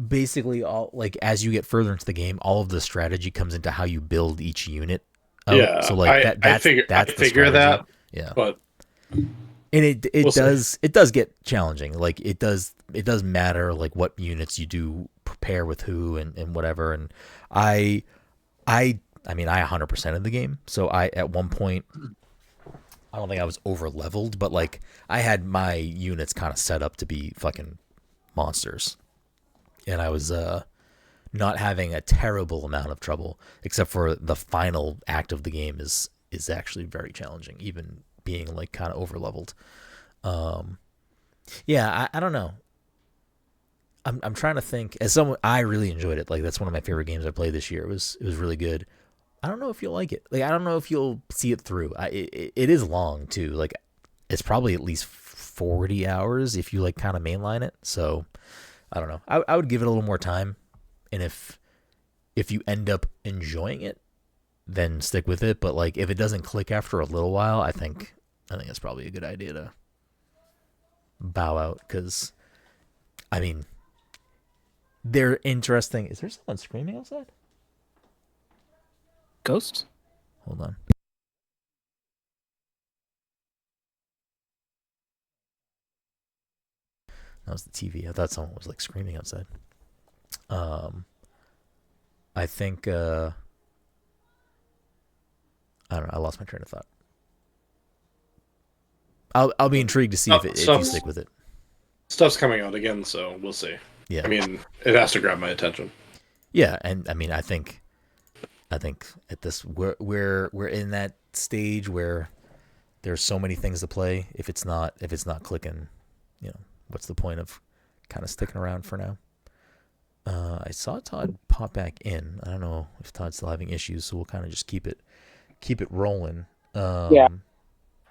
basically all, like, as you get further into the game, all of the strategy comes into how you build each unit. Yeah, so like I figure that. Yeah, but and it does get challenging. Like it does matter like what units you do prepare with who and whatever. And I mean I 100% of the game. So I at one point, I don't think I was over leveled, but like I had my units kind of set up to be fucking monsters, and I was not having a terrible amount of trouble, except for the final act of the game is actually very challenging, even being like kind of over leveled. Yeah, I don't know. I'm trying to think. As someone, I really enjoyed it. Like that's one of my favorite games I played this year. It was really good. I don't know if you'll like it. Like I don't know if you'll see it through. It is long too. Like it's probably at least 40 hours if you like kind of mainline it. So I don't know. I would give it a little more time, and if you end up enjoying it, then stick with it. But like if it doesn't click after a little while, I think it's probably a good idea to bow out, because I mean they're interesting. Is there someone screaming outside? Ghosts? Hold on. That was the TV. I thought someone was like screaming outside. I think I don't know. I lost my train of thought. I'll be intrigued to see if you stick with it. Stuff's coming out again, so we'll see. Yeah. I mean, it has to grab my attention. Yeah, and I mean, I think at this we're in that stage where there's so many things to play. If it's not clicking, what's the point of kind of sticking around for now? I saw Todd pop back in. I don't know if Todd's still having issues, so we'll kind of just keep it rolling. Yeah.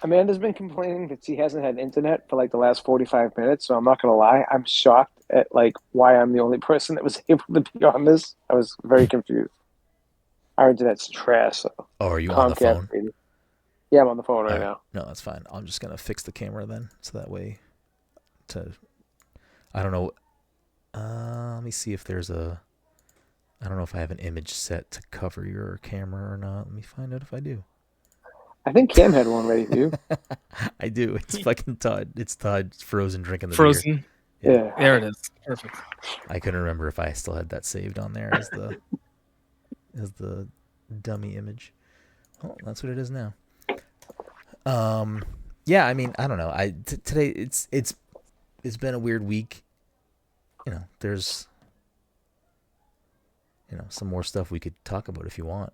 Amanda's been complaining that she hasn't had internet for like the last 45 minutes, so I'm not gonna lie, I'm shocked at like why I'm the only person that was able to be on this. I was very confused. Our internet's trash. So Oh, are you on the phone? Yeah, I'm on the phone right now. No, that's fine. I'm just gonna fix the camera then, so that way I don't know. Let me see if there's I don't know if I have an image set to cover your camera or not. Let me find out if I do. I think Cam had one ready for you. I do. It's fucking Todd. It's Todd frozen drinking the Frozen. beer. Yeah. There it is. Perfect. I couldn't remember if I still had that saved on there as the dummy image. Oh, that's what it is now. Yeah, I mean, I don't know. Today it's been a weird week. There's some more stuff we could talk about if you want.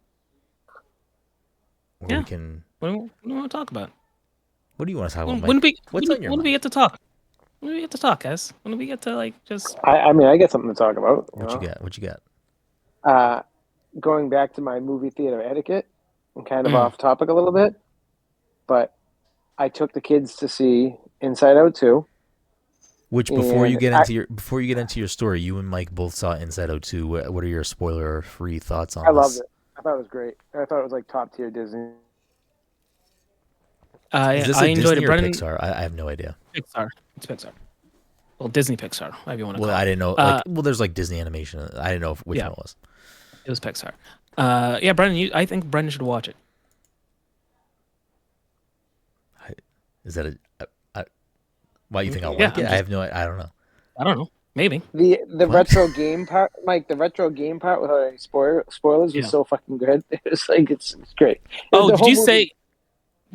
Or Yeah. we can. What do we want to talk about? What do you want to talk about, Mike? When do What's on your when do mind? we get to talk? When do we get to talk, guys? When do we get to like just? I mean, I got something to talk about. What you got? Going back to my movie theater etiquette and kind of off topic a little bit, but I took the kids to see Inside Out 2. Which before you get into your story, you and Mike both saw Inside Out 2. What are your spoiler-free thoughts on this? I loved it. I thought it was great. I thought it was like top tier Disney. Is this I a enjoyed Disney it. or Brenden, Pixar? I have no idea. Pixar. It's Pixar. Well, Disney Pixar, however you want to call it. I didn't know. There's like Disney animation. I didn't know which one it was. It was Pixar. Yeah, Brenden, I think Brenden should watch it. Is that why you think I'll like it? I have no. I don't know. I don't know. Maybe. The What? retro game part, Mike. The retro game part with spoilers was Yeah. so fucking good. It's like it's great. Oh, The did whole you movie- say?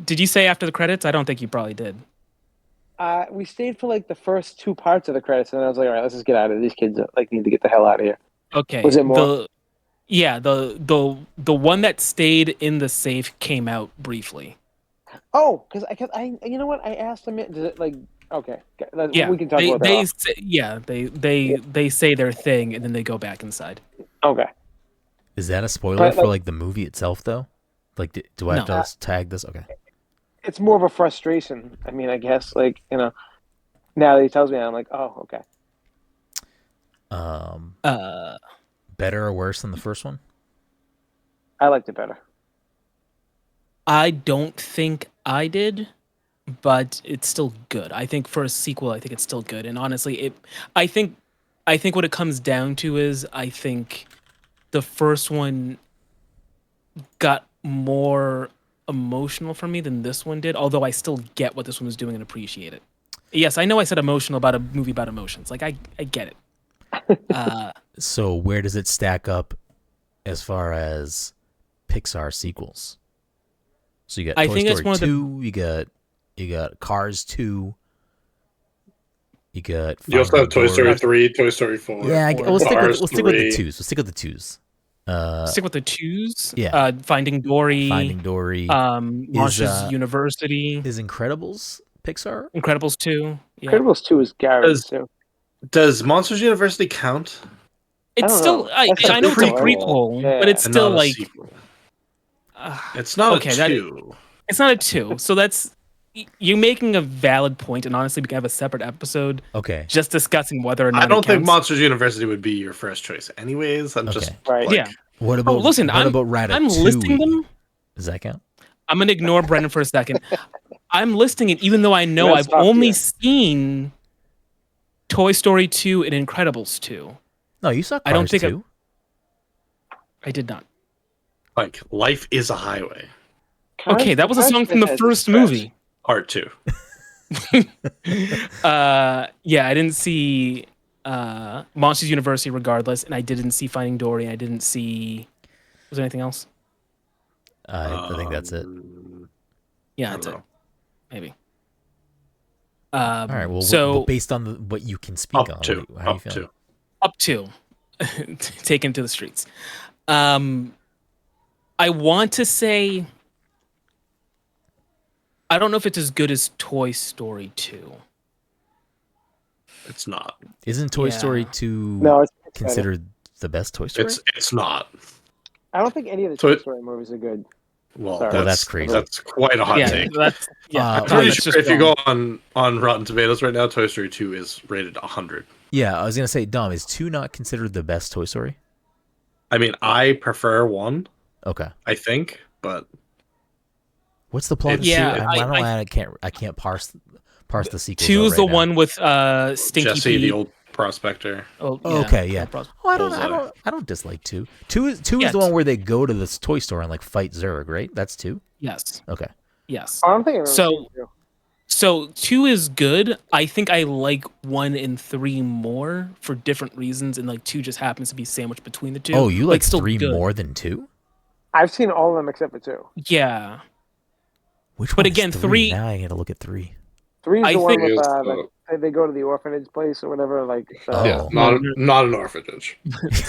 Did you say after the credits? I don't think you probably did. We stayed for like the first two parts of the credits, and then I was like, all right, let's just get out of here. These kids like need to get the hell out of here. Okay. Was it more? The one that stayed in the safe came out briefly. Oh, because I you know what? I asked them. Does it like okay? Yeah, we can talk they, about that. they off. say, yeah they say their thing and then they go back inside. Okay. Is that a spoiler But, for like- like the movie itself though? Like, do I have No. to tag this? Okay. It's more of a frustration. I mean, I guess like now that he tells me, I'm like, oh, okay. Better or worse than the first one? I liked it better. I don't think I did, but it's still good. I think for a sequel, I think it's still good. And honestly, I think what it comes down to is I think the first one got more emotional for me than this one did, although I still get what this one was doing and appreciate it. Yes, I know I said emotional about a movie about emotions. Like I get it. So where does it stack up as far as Pixar sequels? So you got I Toy think it's Story one of the- 2, you got Cars 2, you got You also have Finding Toy Story Dory. 3, Toy Story 4. Yeah, we'll stick Cars with the 3. twos. We'll stick with the twos. Stick with the twos. Yeah. Finding Dory. Finding Dory. Monsters University. Is Incredibles Pixar? Incredibles 2. Yeah. Incredibles 2 is Gary Does- too. Does Monsters University count? It's I don't still know. I That's a know it's a prequel. prequel, Yeah. but it's And still not a like sequel. It's not okay, a that- 2. it's not a 2. So that's you're making a valid point, and honestly, we can have a separate episode Okay. just discussing whether or not I don't it think counts. Monsters University would be your first choice anyways. I'm just Okay. Right. like, Yeah. What about listen, what I'm- about Ratatouille? I'm listing them. Does that count? I'm gonna ignore Brendan for a second. I'm listing it, even though I know That's I've top only tier. seen Toy Story 2 and Incredibles 2. No, you saw Cars I don't think 2. I did not. like life is a highway. Okay, that was a Cars song from the has first stretch. movie. Part 2. Yeah, I didn't see Monsters University regardless, and I didn't see Finding Dory, and I didn't see. Was there anything else? I think that's it. Yeah, I that's don't it. know. Maybe. All right. Well, so based on what you can speak Up on, to. how you Up feeling? to. up to taken to the streets. I want to say I don't know if it's as good as Toy Story 2. It's not. Isn't Toy Yeah. Story 2 No, it's better. considered the best Toy Story? It's not. I don't think any of the So Toy it- Story movies are good. Well, Sorry. Well, that's crazy. That's quite a hot Yeah, take. that's I'm Pretty that's sure just if you wrong. go on Rotten Tomatoes right now, Toy Story 2 is rated 100. Yeah, I was gonna say, Dom, is 2 not considered the best Toy Story? I mean, I prefer 1, Okay. I think, but What's the plot? Of Yeah, 2? I can't parse the sequel. 2 is the one with Stinky Jesse, the Pete. old prospector. Oh, Okay, yeah. Pros- Oh, I Bullseye. don't dislike 2. 2 is Yeah, the one where they go to this toy store and like fight Zurg, right? That's 2. Yes. Okay. Yes. I don't think I've ever So- seen two. So 2 is good. I think I like 1 and 3 more for different reasons, and like 2 just happens to be sandwiched between the two. Oh, you like still 3 good. more than 2? I've seen all of them except for 2. Yeah. Which But one is again, 3? 3 Now I gotta look at 3. 3 is I the one think with it's, they go to the orphanage place or whatever. Like Oh. Yeah, not an orphanage.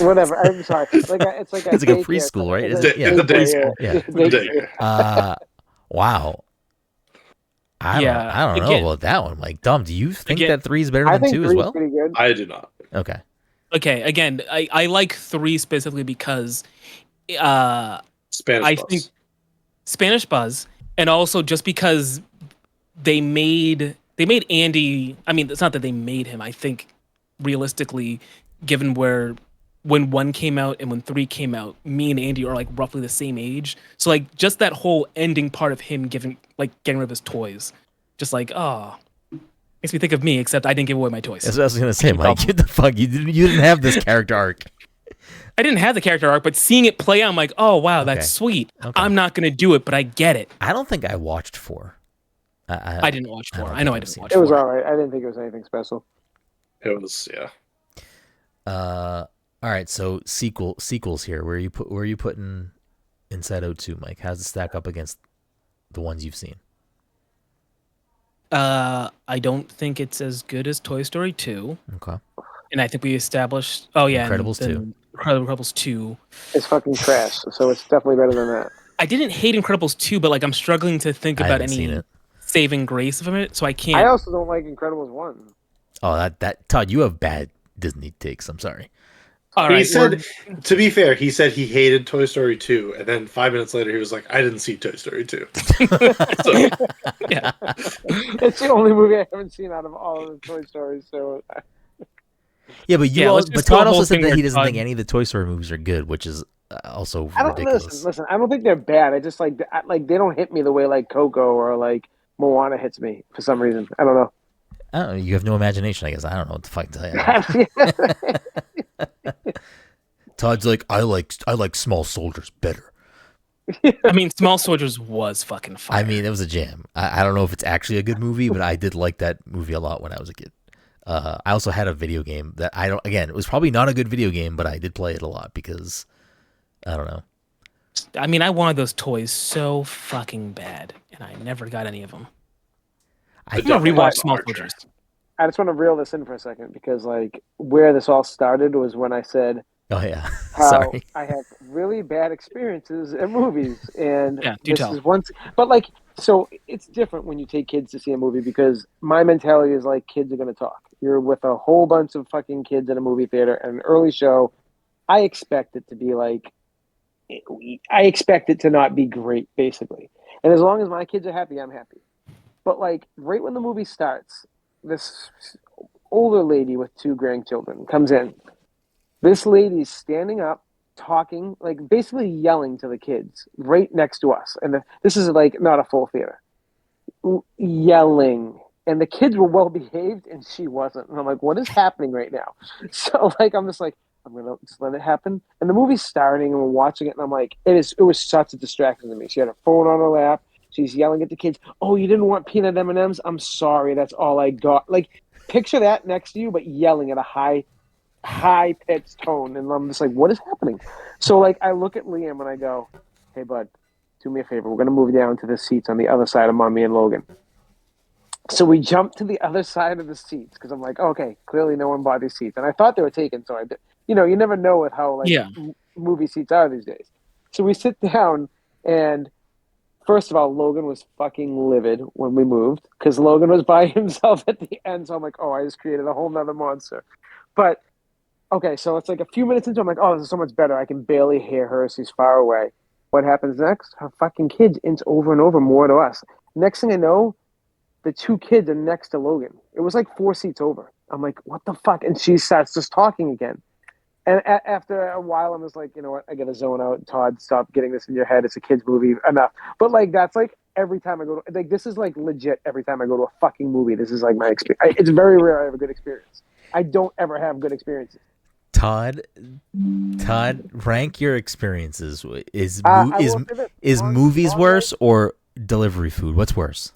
whatever. I'm sorry. It's like a It's like a daycare. preschool, right? It's Is it? Yeah. It's a day school. Yeah. Daycare. Wow. I don't know again- about that one. Like, Dom, do you think Again- that 3 is better I than think 2 as 3 is well? pretty good. I do not. Okay. Okay. Again, I like 3 specifically because I Spanish Buzz. think Spanish Buzz, and also just because they made Andy. I mean, it's not that they made him. I think realistically, given when 1 came out and when 3 came out, me and Andy are like roughly the same age. So like just that whole ending part of him getting rid of his toys, just like makes me think of me. Except I didn't give away my toys. That's what I was gonna say, Mike. Get the fuck. You didn't have this character arc. I didn't have the character arc, but seeing it play, I'm like, oh wow, Okay. that's sweet. Okay. I'm not gonna do it, but I get it. I don't think I watched 4. I didn't watch 4. don't I know think I I've didn't seen watch It was 4. all right. I didn't think it was anything special. It was, yeah. All right. So sequels here. Where are you putting Inside Out 2, Mike? How's it stack up against the ones you've seen? I don't think it's as good as Toy Story 2. Okay. And I think we established. Oh yeah, Incredibles 2. and Incredibles 2. It's fucking trash, so it's definitely better than that. I didn't hate Incredibles 2, but like I'm struggling to think I about haven't seen any it. saving grace from it, so I I can't. also don't like Incredibles 1. Oh, that Todd, you have bad Disney takes. I'm sorry. All He right, said, to be fair, he said he hated Toy Story 2, and then 5 minutes later he was like, I didn't see Toy Story 2. So, yeah. It's the only movie I haven't seen out of all of the Toy Stories, so Yeah, but let's but just go Todd a whole also said thing that where he doesn't think Todd- any of the Toy Story movies are good, which is also I don't ridiculous. listen. I don't think they're bad. I just like they don't hit me the way like Coco or like Moana hits me for some reason. I don't know. I don't know. You have no imagination, I guess. I don't know what the fuck to tell you. Todd's like, I like Small Soldiers better. I mean, Small Soldiers was fucking fire. I mean, it was a jam. I don't know if it's actually a good movie, but I did like that movie a lot when I was a kid. I also had a video game that I don't. Again, it was probably not a good video game, but I did play it a lot because I don't know. I mean, I wanted those toys so fucking bad, and I never got any of them. I I'm gonna definitely rewatch like Small Archer. Soldiers. I just want to reel this in for a second because like where this all started was when I said Oh yeah, how sorry. I have really bad experiences at movies, and Yeah, do this tell. is once. But like, so it's different when you take kids to see a movie because my mentality is like kids are going to talk. You're with a whole bunch of fucking kids in a movie theater and an early show. I expect it to be like, I expect it to not be great, basically. And as long as my kids are happy, I'm happy. But like, right when the movie starts, this older lady with two grandchildren comes in. This lady's standing up, talking, like basically yelling to the kids right next to us. And this is like not a full theater. Yelling. And the kids were well behaved and she wasn't. And I'm like, what is happening right now? So like I'm just like, I'm gonna just let it happen. And the movie's starting and we're watching it and I'm like, it was such a distraction to me. She had her phone on her lap. She's yelling at the kids. Oh, you didn't want peanut M&Ms? I'm sorry, that's all I got. Like, picture that next to you, but yelling at a high pitched tone, and I'm just like, what is happening? So like I look at Liam and I go, hey bud, do me a favor. We're gonna move down to the seats on the other side of Mommy and Logan. So we jump to the other side of the seats because I'm like, okay, clearly no one bought these seats, and I thought they were taken. So you never know with how like Yeah. movie seats are these days. So we sit down, and first of all, Logan was fucking livid when we moved because Logan was by himself at the end. So I'm like, oh, I just created a whole nother monster. But okay, so it's like a few minutes into it, I'm like, oh, this is so much better. I can barely hear her. She's far away. What happens next? Her fucking kids inch over and over more to us. Next thing I know, the two kids are next to Logan. It was like 4 seats over. I'm like, what the fuck? And she starts just talking again. And after a while, I'm just like, you know what? I got to zone out. Todd, stop getting this in your head. It's a kid's movie. Enough. But like, that's like every time I go to, like, this is like legit every time I go to a fucking movie. This is like my experience. It's very rare I have a good experience. I don't ever have good experiences. Todd, rank your experiences. Is movies Long worse or delivery food? What's worse?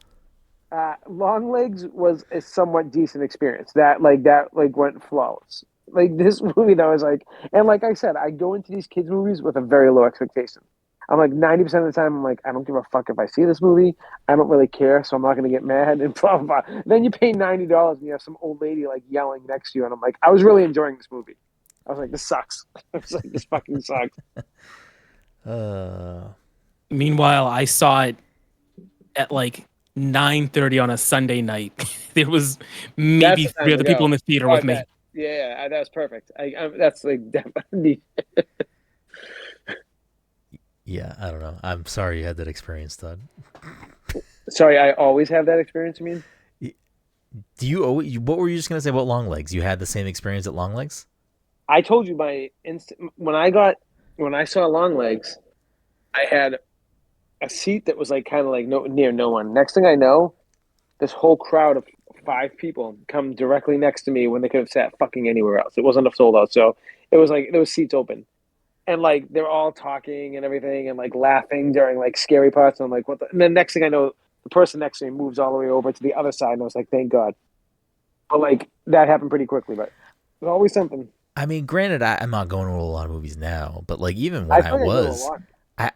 Long Legs was a somewhat decent experience. That went flawless. Like this movie, that was like, and like I said, I go into these kids' movies with a very low expectation. I'm like 90% of the time, I'm like, I don't give a fuck if I see this movie. I don't really care, so I'm not gonna get mad and blah blah blah. Then you pay $90 and you have some old lady like yelling next to you, and I'm like, I was really enjoying this movie. I was like, this sucks. I was like, this fucking sucks. Meanwhile, I saw it at like 9:30 on a Sunday night. There was maybe That's the time three to other go. people in the theater Oh, with I me. bet. Yeah, that's perfect. That's like definitely. Yeah, I don't know. I'm sorry you had that experience, Todd. Sorry, I always have that experience. You mean? Do you always, what were you just gonna say about Long Legs? You had the same experience at Long Legs? I told you my instant when I saw Long Legs, I had a seat that was like kind of like near no one. Next thing I know, this whole crowd of 5 people come directly next to me when they could have sat fucking anywhere else. It wasn't a sold out, so it was like there was seats open, and like they're all talking and everything and like laughing during like scary parts. And I'm like, what? And then next thing I know, the person next to me moves all the way over to the other side, and I was like, thank God. But like that happened pretty quickly, but there's always something. I mean, granted, I'm not going to a lot of movies now, but like even when I I feel like I go to a was, lot.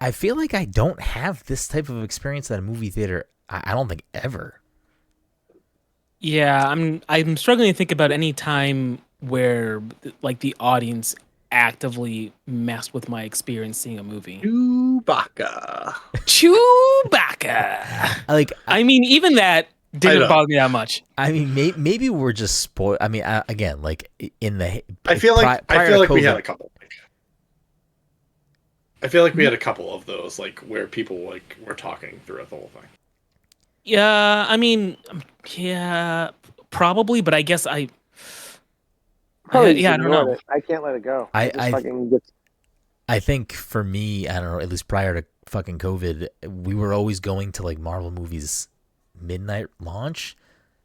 I feel like I don't have this type of experience at a movie theater. I don't think ever. Yeah, I'm struggling to think about any time where like the audience actively messed with my experience seeing a movie. Chewbacca. Chewbacca. Like, I mean, even that I didn't know. bother me that much. I mean, maybe we're just spoiled. I mean, again, like in the I feel like prior to we had COVID, a couple. I feel like we had a couple of those, like where people like were talking throughout the whole thing. Yeah, I mean, yeah, probably, but I guess Probably just yeah, I don't ignored know. it. I can't let it go. I- It just I- fucking gets. I think for me, I don't know, at least prior to fucking COVID, we were always going to like Marvel movies midnight launch.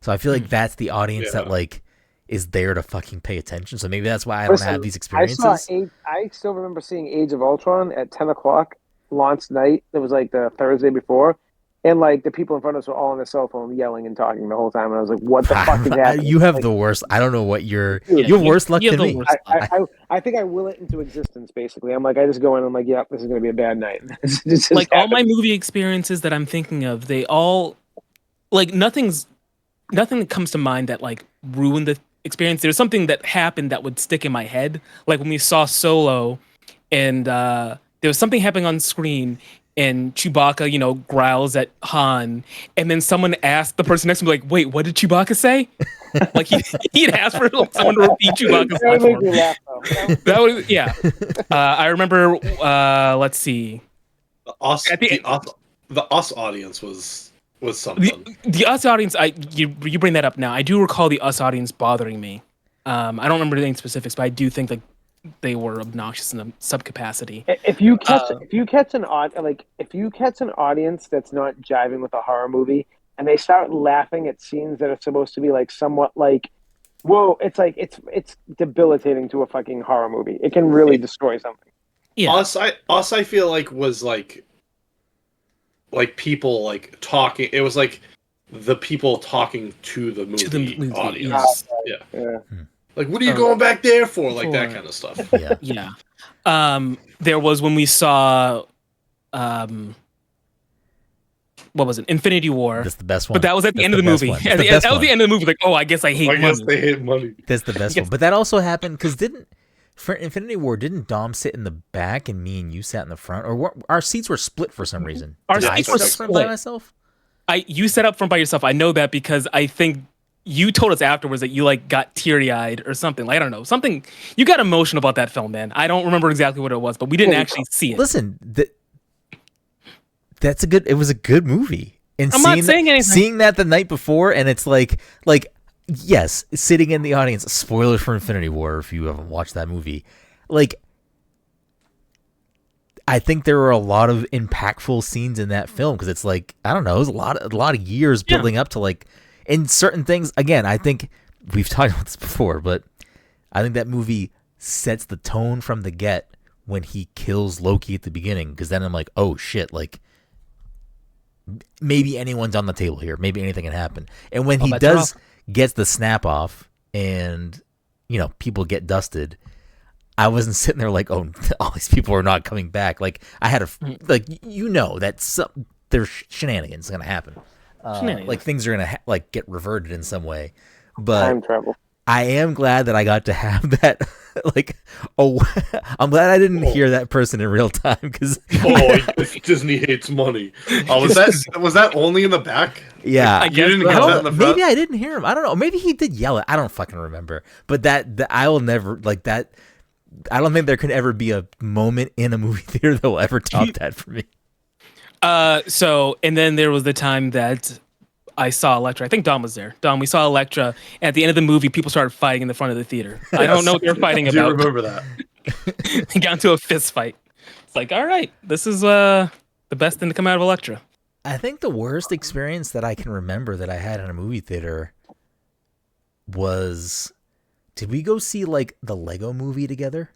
So I feel like that's the audience that Yeah. like is there to fucking pay attention. So maybe that's why I don't Listen, have these I experiences. I still remember seeing Age of Ultron at 10 o'clock launch night. It was like the Thursday before, and like the people in front of us were all on their cell phone yelling and talking the whole time. And I was like, "What the fuck is happening?" You have Like, the worst. I don't know what Dude, you're worse luck you have than the me. worst luck. I think I will it into existence. Basically, I'm like, I just go in and I'm like, "Yep, this is gonna be a bad night." This just Like all my happened. movie experiences that I'm thinking of, they all like nothing that comes to mind that like ruined the experience. There's something that happened that would stick in my head, like when we saw Solo, and there was something happening on screen, and Chewbacca, growls at Han, and then someone asked the person next to me, like, "Wait, what did Chewbacca say?" Like he'd asked for someone to repeat Chewbacca's That line would make for me him. laugh though. That was yeah. I remember. Let's see. The us, At the- the us audience was something. The us audience, you bring that up now. I do recall the us audience bothering me. I don't remember any specifics, but I do think like they were obnoxious in the subcapacity. If you catch an audience that's not jiving with a horror movie and they start laughing at scenes that are supposed to be like somewhat like, whoa, it's like it's debilitating to a fucking horror movie. It can really destroy something. Yeah, I feel like was like people like talking. It was like the people talking to the movie, to the movie audience. yes. Yeah. Like, what are you going back there for? Like that kind of stuff. Yeah. Yeah. There was when we saw, what was it? Infinity War. That's the best one. But that was at the end of the movie. That's That the best was one. the end of the movie. Like, oh, I guess I hate I guess money. they hate money. That's the best one. But that also happened because for Infinity War, didn't Dom sit in the back and me and you sat in the front, or our seats were split for some reason? Our Did I seats were sit up front by split. myself? You set up front by yourself. I know that because I think you told us afterwards that you like got teary eyed or something. Like, I don't know, something. You got emotional about that film, man. I don't remember exactly what it was, but we didn't actually see it. Listen, that's a good. It was a good movie. And I'm not saying anything. Seeing that the night before, and it's like yes, sitting in the audience. Spoilers for Infinity War if you haven't watched that movie. Like, I think there were a lot of impactful scenes in that film because it's like I don't know, it was a lot of years building up to like. And certain things, again, I think we've talked about this before, but I think that movie sets the tone from the get when he kills Loki at the beginning. Because then I'm like, oh shit, like maybe anyone's on the table here. Maybe anything can happen. And when he gets the snap off and, people get dusted, I wasn't sitting there like, oh, all these people are not coming back. Like I had that there's shenanigans going to happen. Like things are gonna get reverted in some way, but Time travel. I am glad that I got to have that. I'm glad I didn't hear that person in real time because Disney hates money. Oh, was that only in the back? Yeah, I guess you didn't get that in the front? maybe I didn't hear him. I don't know. Maybe he did yell it. I don't fucking remember. But that I will never like that. I don't think there could ever be a moment in a movie theater that will ever top that for me. And then there was the time that I saw Elektra. I think Dom was there. Dom, we saw Elektra. At the end of the movie, people started fighting in the front of the theater. I don't know what they're fighting I do about. remember that. They got into a fist fight. It's like, all right, this is the best thing to come out of Elektra. I think the worst experience that I can remember that I had in a movie theater was, did we go see like the Lego movie together?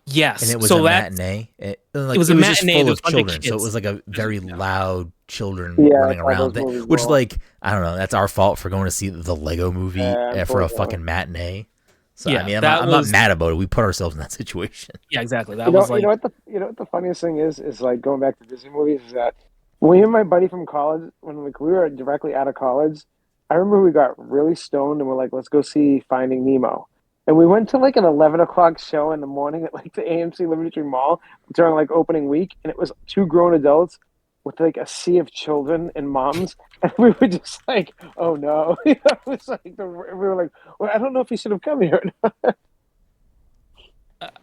Yes. And it was so a that, matinee. It was a just matinee, full there of was a bunch of children, so it kids. was like a very loud children Yeah, running that's how around those thing, movies which go. like I don't know. That's our fault for going to see the Lego movie Yeah, for a unfortunately. fucking matinee. So Yeah, I mean, that I'm not was- mad about it. We put ourselves in that situation. Yeah, exactly. That You know, was like, you know what the funniest thing is like going back to Disney movies is that when me and my buddy from college, when like, we were directly out of college, I remember we got really stoned and we're like, let's go see Finding Nemo. And we went to like an 11 o'clock show in the morning at like the AMC Liberty Tree Mall during like opening week, and it was two grown adults with like a sea of children and moms, and we were just like, oh no, it was like we were like, well, I don't know if he should have come here.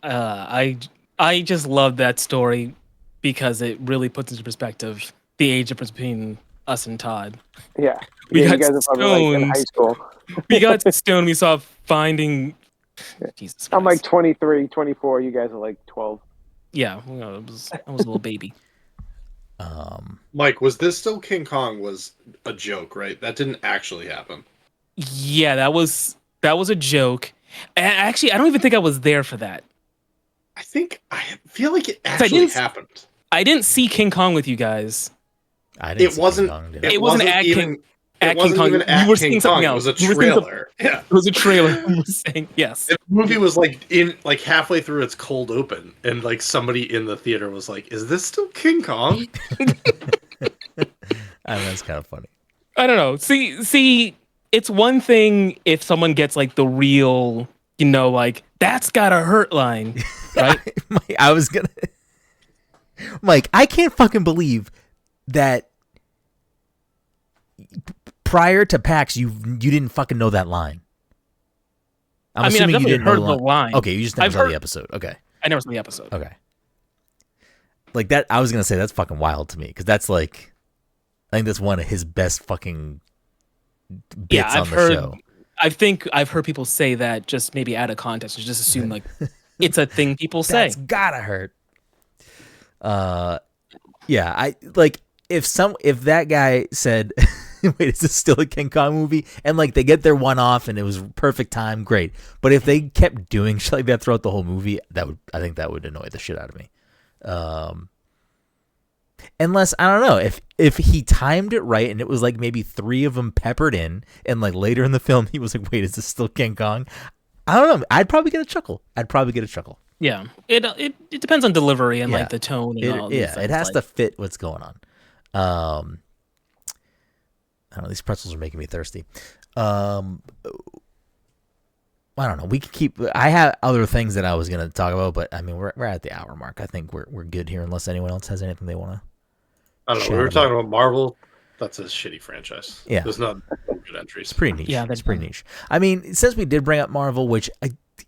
I just love that story because it really puts into perspective the age difference between us and Todd. Yeah, We yeah, got you guys are probably like in high stoned. school. We got stoned. We saw Finding. Jesus Christ. I'm like 23, 24. You guys are like 12. Yeah, I was a little baby. Mike, was this still King Kong was a joke, right? That didn't actually happen. Yeah, that was a joke. Actually, I don't even think I was there for that. I feel like it I actually didn't- happened. I didn't see King Kong with you guys. I didn't. It see wasn't. King Kong, did I? It wasn't at even. at It wasn't King Kong. even You at were King seeing something Kong. It was a else. You were seeing trailer. Yeah. It was a trailer. We were saying yes. The movie was like halfway through its cold open, and like somebody in the theater was like, "Is this still King Kong?" I mean, that's kind of funny. I don't know. See, it's one thing if someone gets like the real, like that's gotta hurt line, right? Mike, I was gonna. Mike, I can't fucking believe that. Prior to PAX, you didn't fucking know that line. I'm I've assuming you definitely didn't know heard the line. Okay, you just never I've saw heard- the episode. Okay, I never saw the episode. okay. Like that, I was gonna say that's fucking wild to me because that's like, I think that's one of his best fucking bits Yeah, on I've the heard. show. I think I've heard people say that just maybe out of context, and just assume like it's a thing people say. That's gotta hurt. Yeah, I like if that guy said, "Wait, is this still a King Kong movie?" and like they get their one off and it was perfect time, great. But if they kept doing shit like that throughout the whole movie, I think that would annoy the shit out of me. Unless I don't know if he timed it right and it was like maybe 3 of them peppered in, and like later in the film he was like, "Wait, is this still King Kong?" I don't know. I'd probably get a chuckle. Yeah, it depends on delivery and Yeah. like the tone and all. It has to fit what's going on. I don't know. These pretzels are making me thirsty. I don't know. We could keep. I have other things that I was gonna talk about, but I mean, we're at the hour mark. I think we're good here, unless anyone else has anything they want to. I don't know. Chat We were about- talking about Marvel. That's a shitty franchise. Yeah. There's not good entries. It's pretty niche. Yeah, it's pretty niche. I mean, since we did bring up Marvel, which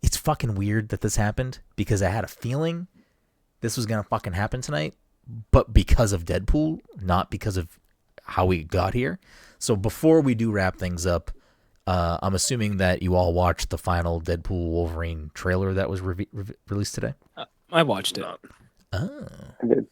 it's fucking weird that this happened because I had a feeling this was gonna fucking happen tonight, but because of Deadpool, not because of how we got here. So before we do wrap things up, I'm assuming that you all watched the final Deadpool Wolverine trailer that was released today. I watched it. Not. Oh. I did.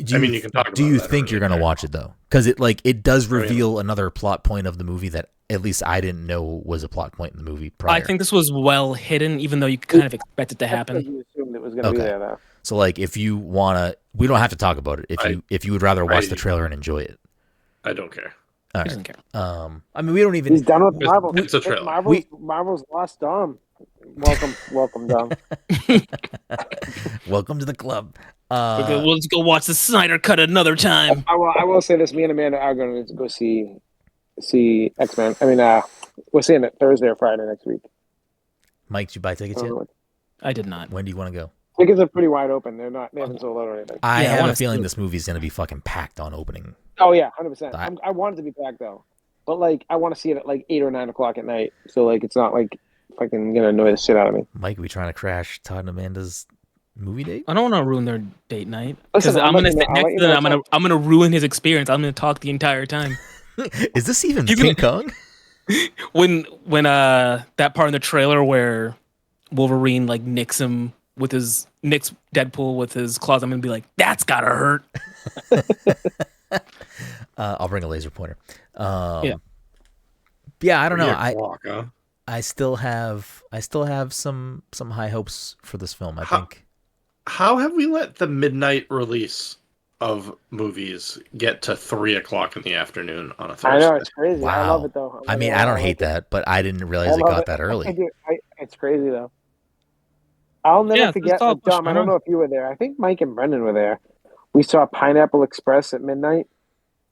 Do I mean, you can talk Do about you it. I don't think you're really gonna care. watch it though? Because it does Oh, yeah. reveal another plot point of the movie that at least I didn't know was a plot point in the movie prior. I think this was well hidden, even though you kind of expect it to Because happen. you assumed it was going to be Okay. there, though. So like if you wanna, we don't have to talk about it. If you would rather watch the trailer and enjoy it. I don't care. All He right. doesn't care. I mean, we don't even. He's done with It's- Marvel. it's a trailer. Marvel's lost Dom. Welcome, Dom. Welcome to the club. Let's go watch the Snyder Cut another time. I will say this: me and Amanda are going to go see X-Men. I mean, we're seeing it Thursday or Friday next week. Mike, did you buy tickets yet? I did not. When do you want to go? Tickets are pretty wide open. They haven't sold out or anything. I Yeah, I have wanna a feeling see it. this movie's gonna be fucking packed on opening. Oh yeah, 100%. I- I want it to be packed though, but like I want to see it at like 8 or 9 o'clock at night. So like it's not like fucking gonna annoy the shit out of me. Mike, we trying to crash Todd and Amanda's movie date? I don't want to ruin their date night because Listen, I'm I'll gonna let you sit know- I'll next let you to them. know I'm gonna ruin his experience. I'm gonna talk the entire time. Is this even You King can- Kong? when that part in the trailer where Wolverine like nicks Deadpool with his claws, I'm gonna be like, that's gotta hurt. I'll bring a laser pointer. Yeah. Yeah, I don't know. Yeah, walk, huh? I still have some high hopes for this film. I think How have we let the midnight release of movies get to 3 o'clock in the afternoon on a I Thursday. know, it's crazy. I love Wow. it though. I mean, I don't hate like it. that, but I didn't I realize it love got it. that early. It's crazy though. I'll never Yeah, it's a forget. solid Dom, question. I don't know if you were there. I think Mike and Brendan were there. We saw Pineapple Express at midnight,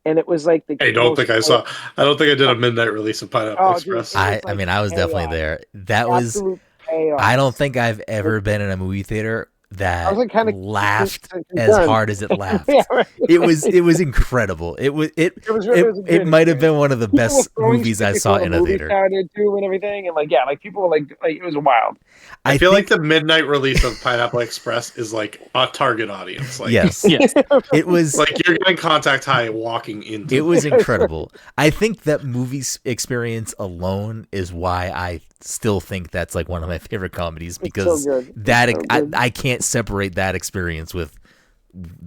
and it was like the I don't most. think I saw. I don't think I did a midnight release of Pineapple Oh, dude, Express. it was I like mean, I was definitely chaos, there. That was. absolute chaos. I don't think I've ever Like, been in a movie theater I was that like kind of laughed as concerned. hard as it laughed. Yeah, right. It was incredible. It was it It was it it was a it great might have been experience. one of the People were best throwing movies shit I saw before the in a movie theater. started too, and everything, and like it was wild. I feel like think, the midnight release of Pineapple Express is like a target audience. Like, yes, Yes. it was. like you're getting contact high walking into. It was Yeah, it's incredible. I think that movie experience alone is why I still think that's like one of my favorite comedies, so because good. that It's so good. I can't separate that experience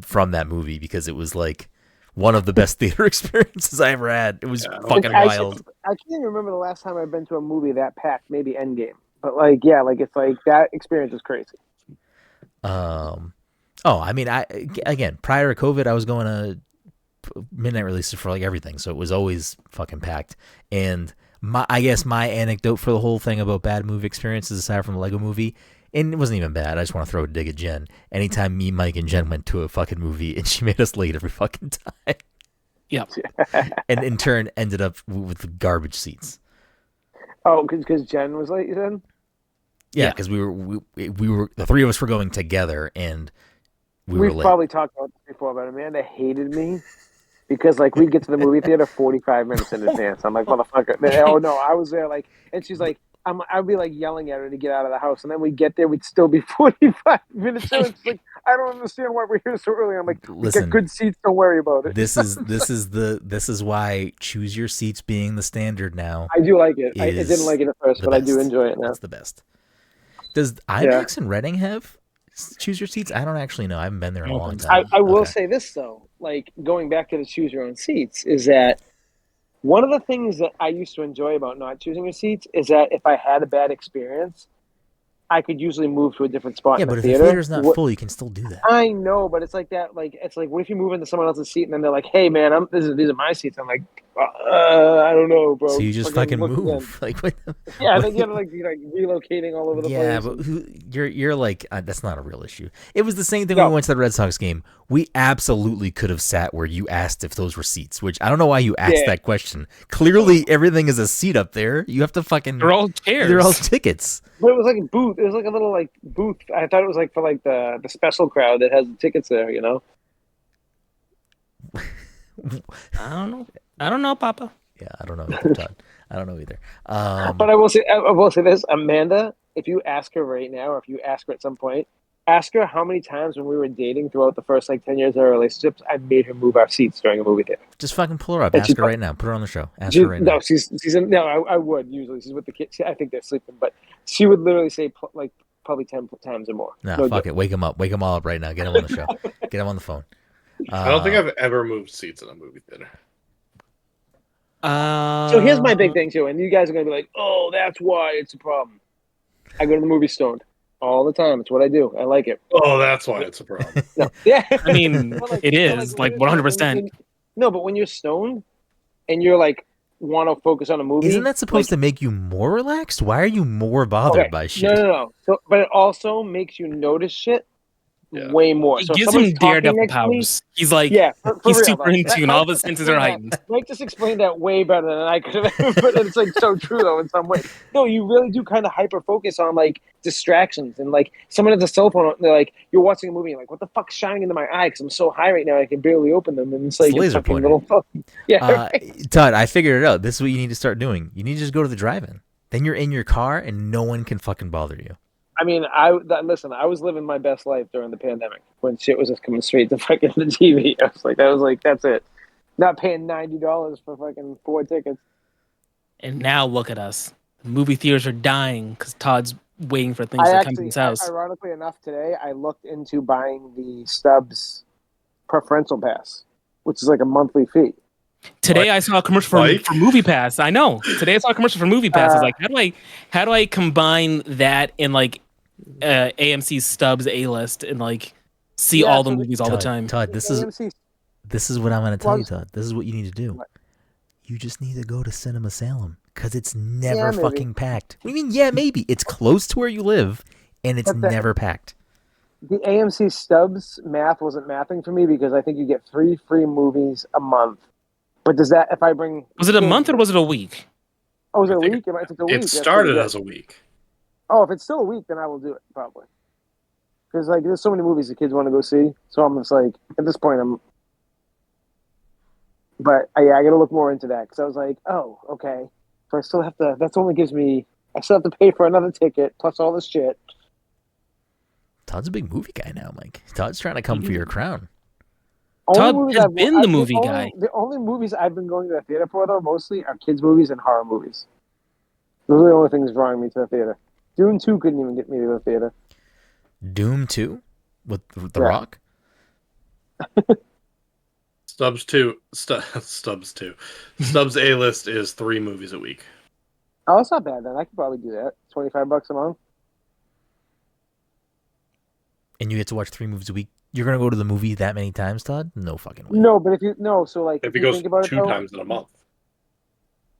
from that movie, because it was like one of the best theater experiences I ever had. It was Yeah, I don't fucking think wild. I can't even remember the last time I've been to a movie that packed. Maybe Endgame, but like yeah, like it's like that experience is crazy. Oh, I mean, again, prior to COVID, I was going to midnight releases for like everything, so it was always fucking packed. And I guess my anecdote for the whole thing about bad movie experiences, aside from the Lego Movie, and it wasn't even bad. I just want to throw a dig at Jen. Anytime me, Mike, and Jen went to a fucking movie, and she made us late every fucking time, Yep. and in turn ended up with the garbage seats. Oh, because Jen was late. You said. Yeah, Yeah. because we were the three of us were going together, and we were We've late. probably talked about this before, but Amanda hated me because like we'd get to the movie theater 45 minutes in advance. I'm like, motherfucker. Oh no, I was there like, and she's like, I'd be like yelling at her to get out of the house, and then we get there, we'd still be 45 minutes in. She's like, I don't understand why we're here so early. I'm like, we Listen, get good seats. Don't worry about it. This is why choose your seats being the standard now. I do like it. I is didn't like it at first, the but I do best. enjoy it now. That's the best. Does IMAX and Reading have choose your seats? I don't actually know. I haven't been there in a long time. I will Okay. say this though, like going back to the choose your own seats, is that one of the things that I used to enjoy about not choosing your seats is that if I had a bad experience, I could usually move to a different spot Yeah, in but the if the theater. theater's not full, you can still do that. I know, but it's like that. Like it's like, what if you move into someone else's seat and then they're like, "Hey, man, these are my seats." I'm like, I don't know, bro. So you just fucking look again. move. Like what? Yeah, then you gotta like be like relocating all over the Yeah, place. but you're like that's not a real issue. It was the same thing No. when we went to the Red Sox game. We absolutely could have sat where you asked if those were seats, which I don't know why you asked Yeah. that question. Clearly, everything is a seat up there. You have to fucking. They're all chairs. They're all tickets. But it was like a booth. It was like a little like booth. I thought it was like for like the special crowd that has the tickets there. You know. I don't know, Papa. Yeah, I don't know either, Todd. I don't know either. But I will say this, Amanda. If you ask her right now, or if you ask her at some point, ask her how many times when we were dating throughout the first like 10 years of our relationships, I made her move our seats during a movie theater. Just fucking pull her up. And Ask she's her right now. Put her on the show. Ask She, her right now. no, she's no. I would usually. She's with the kids. I think they're sleeping, but she would literally say like probably 10 times or more. No, No fuck joke. it. Wake him up. Wake them all up right now. Get them on the show. Get them on the phone. I don't think I've ever moved seats in a movie theater. So here's my big thing too, and you guys are gonna be like, "Oh, that's why it's a problem." I go to the movie stoned all the time. It's what I do. I like it. Oh, that's why it's a problem. No, yeah. I mean, But, it but, is when like you're- 100%. No, but when you're stoned and you're like want to focus on a movie, Isn't that supposed to make you more relaxed? Why are you more bothered by shit? No. So, but it also makes you notice shit Yeah. way more. It So if gives somebody's him talking Daredevil next to me- powers. He's like, Yeah, for he's real, super though. in That- tune. All Mike of his just senses are explained that- heightened. Mike just explained that way better than I could have. But it's like so true though in some ways. No, you really do kind of hyper focus on like distractions and like someone has a cell phone. They're like you're watching a movie, and like what the fuck's shining into my eye because I'm so high right now I can barely open them, and it's like It's laser a fucking pointer. little yeah. Todd, I figured it out. This is what you need to start doing. You need to just go to the drive-in. Then you're in your car and no one can fucking bother you. I mean, listen. I was living my best life during the pandemic when shit was just coming straight to fucking the TV. I was like, that's it. Not paying $90 for fucking 4 tickets. And now look at us. Movie theaters are dying because Todd's waiting for things I to come to actually, his house. ironically enough, today I looked into buying the Stubbs preferential pass, which is like a monthly fee. Today I saw a commercial Mike? for Movie Pass. I know. Today I saw a commercial for Movie Pass. I was like, how do I combine that in like AMC Stubbs A-list and like see Yeah, all the so movies all the Todd, time. Todd, this is what I'm going to tell you, Todd. This is what you need to do. What? You just need to go to Cinema Salem because it's never Yeah, maybe. fucking packed. What do you mean? Yeah, maybe. It's close to where you live, and it's But the- never packed. The AMC Stubs math wasn't mathing for me because I think you get 3 free movies a month. But does that, if I bring... Was it a kids- month or was it a week? Oh, is it I a think week? If it's a week, It that's started pretty good. as a week. Oh, if it's still a week, then I will do it, probably. Because, like, there's so many movies the kids want to go see. So I'm just like, at this point, I'm... But, yeah, I got to look more into that. Because I was like, oh, okay. So I still have to... That only gives me... I still have to pay for another ticket, plus all this shit. Todd's a big movie guy now, Mike. Todd's trying to come for your crown. Todd movies has I've- been the movie guy. The only movies I've been going to the theater for, though, mostly are kids' movies and horror movies. Those are the only things drawing me to the theater. Dune 2 couldn't even get me to the theater. Doom 2 with The Yeah. Rock. Stubbs 2. Stubbs 2. Stubbs A-list is 3 movies a week. Oh, that's not bad, then. I could probably do that. $25 a month. And you get to watch 3 movies a week. You're going to go to the movie that many times, Todd? No fucking way. No, but if you... No, so, like, If he you goes think about 2 it, though, times in a month.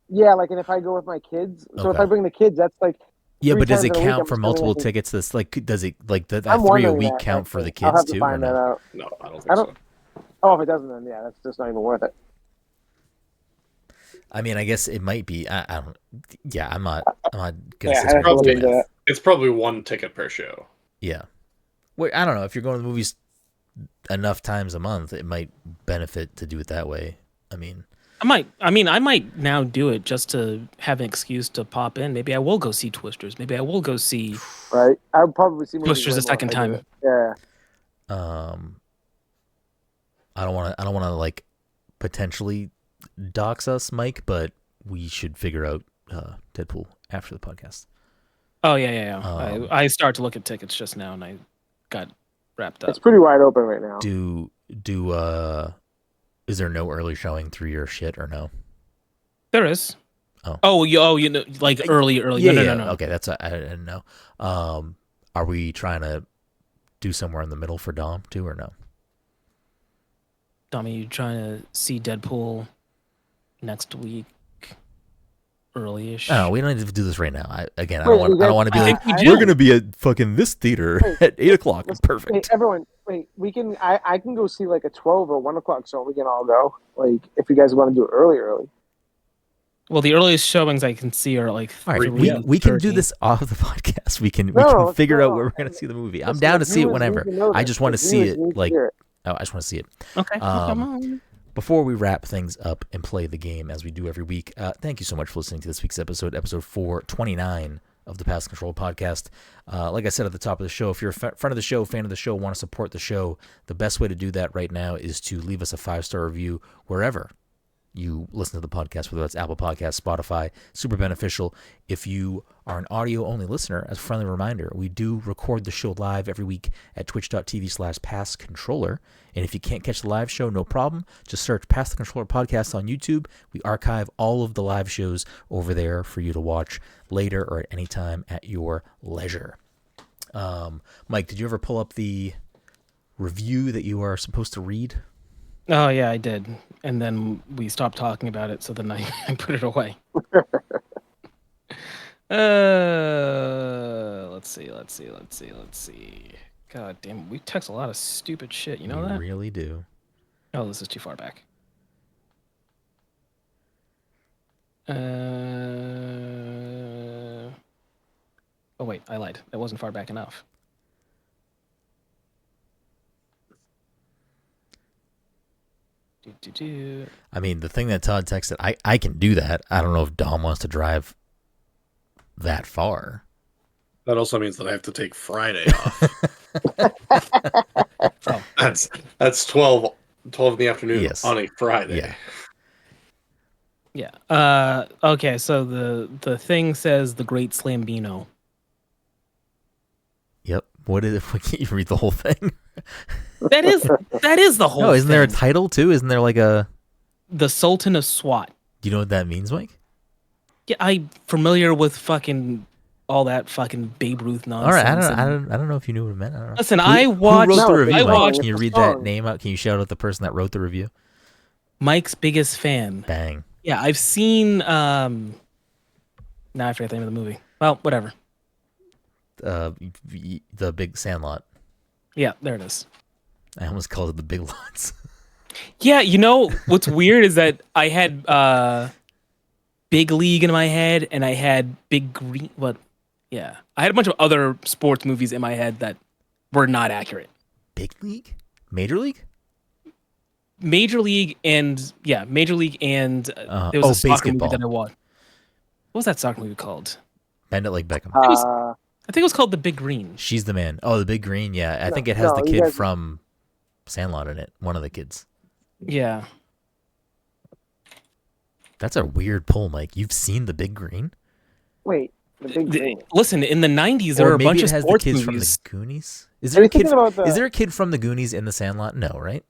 yeah, like, and if I go with my kids... So if Okay. I bring the kids, that's, like... Yeah, 3 but does times it in a week, count I'm for spending, multiple like, tickets? This like does it like that I'm 3 a wondering week that, count for the I'll kids have to too or find that no? out. No, I don't think I don't... so. Oh, if it doesn't, then, yeah, that's just not even worth it. I mean, I guess it might be. I don't. Yeah, I'm not gonna Yeah, sit I here have to and look do into math. that. It's probably 1 ticket per show. Yeah. Wait, I don't know. If you're going to the movies enough times a month, it might benefit to do it that way. I mean, I might now do it just to have an excuse to pop in. Maybe I will go see Twisters. Maybe I will go see. Right? I would probably see movies Twisters way a more second if I did time. it. Yeah. I don't want to like potentially dox us, Mike, but we should figure out Deadpool after the podcast. Oh yeah. I started to look at tickets just now, and I got wrapped up. It's pretty wide open right now. Is there no early showing through your shit or no? There is. Oh. You know, like early. Yeah, No. Okay, that's I didn't know. Are we trying to do somewhere in the middle for Dom too or no? Dom, are you trying to see Deadpool next week? Early-ish. No, we don't need to do this right now. I don't Wait, want to be I like, think we we're do. gonna be at fucking this theater at 8:00. Let's- Perfect. Hey, everyone, wait. We can. I can go see like a 12 or 1 o'clock show. We can all go. Like, if you guys want to do it early. Well, the earliest showings I can see are like. All right, 3:30. we can do this off the podcast. We can No, figure out no. where we're gonna see the movie. I'm Listen, down the to see it viewers whenever. need to know I this. just want to The see viewers it need to like. hear it. Oh, I just want to see it. Okay. Come on. Before we wrap things up and play the game as we do every week, thank you so much for listening to this week's episode 429 of the Pass Control podcast. Like I said at the top of the show, if you're a friend of the show, fan of the show, want to support the show, the best way to do that right now is to leave us a 5-star review wherever you listen to the podcast, whether that's Apple Podcasts, Spotify. Super beneficial. If you are an audio-only listener, as a friendly reminder, we do record the show live every week at twitch.tv/passcontroller. And if you can't catch the live show, no problem. Just search Pass the Controller Podcast on YouTube. We archive all of the live shows over there for you to watch later or at any time at your leisure. Mike, did you ever pull up the review that you are supposed to read? Oh yeah, I did, and then we stopped talking about it, so then I put it away. Let's see. God damn, we text a lot of stupid shit. You know We that? really do. Oh, this is too far back. Oh wait, I lied. That wasn't far back enough. I mean, the thing that Todd texted, I can do that. I don't know if Dom wants to drive that far. That also means that I have to take Friday off. Oh. That's 12 in the afternoon Yes. on a Friday. Yeah. Yeah. Okay. So the thing says the Great Slambino. Yep. What is it? Can't you read the whole thing? That is the whole. No, isn't there a thing. title too? Isn't there like a? The Sultan of SWAT? Do you know what that means, Mike? Yeah, I'm familiar with fucking all that fucking Babe Ruth All right, nonsense. I don't know if you knew what it meant. I don't know. Listen, Who- I Who watched. wrote the No, it's review, a Mike? song. Can It's you a read that song. name out? Can you shout out the person that wrote the review? Mike's biggest fan. Bang. Yeah, I've seen. Now I forget the name of the movie. Well, whatever. The Big Sandlot. Yeah, there it is. I almost called it the Big Lots. Yeah, you know what's weird is that I had Big League in my head, and I had Big Green. What? Yeah, I had a bunch of other sports movies in my head that were not accurate. Big League? Major League? Major League and there was a soccer basketball. movie that I watched. What was that soccer movie called? Bend it like Beckham. Uh, I think it was called The Big Green. She's the man. Oh, the Big Green. Yeah, I think it has no, the you kid guys- from Sandlot in it. One of the kids. Yeah. That's a weird pull, Mike. You've seen the Big Green? wait, the big green. Listen, in the 90s, there Or were a maybe bunch it of has the sports kids movies. from the Goonies. Is Are there you a kid? thinking about the? Is there a kid from the Goonies in the Sandlot? No, right?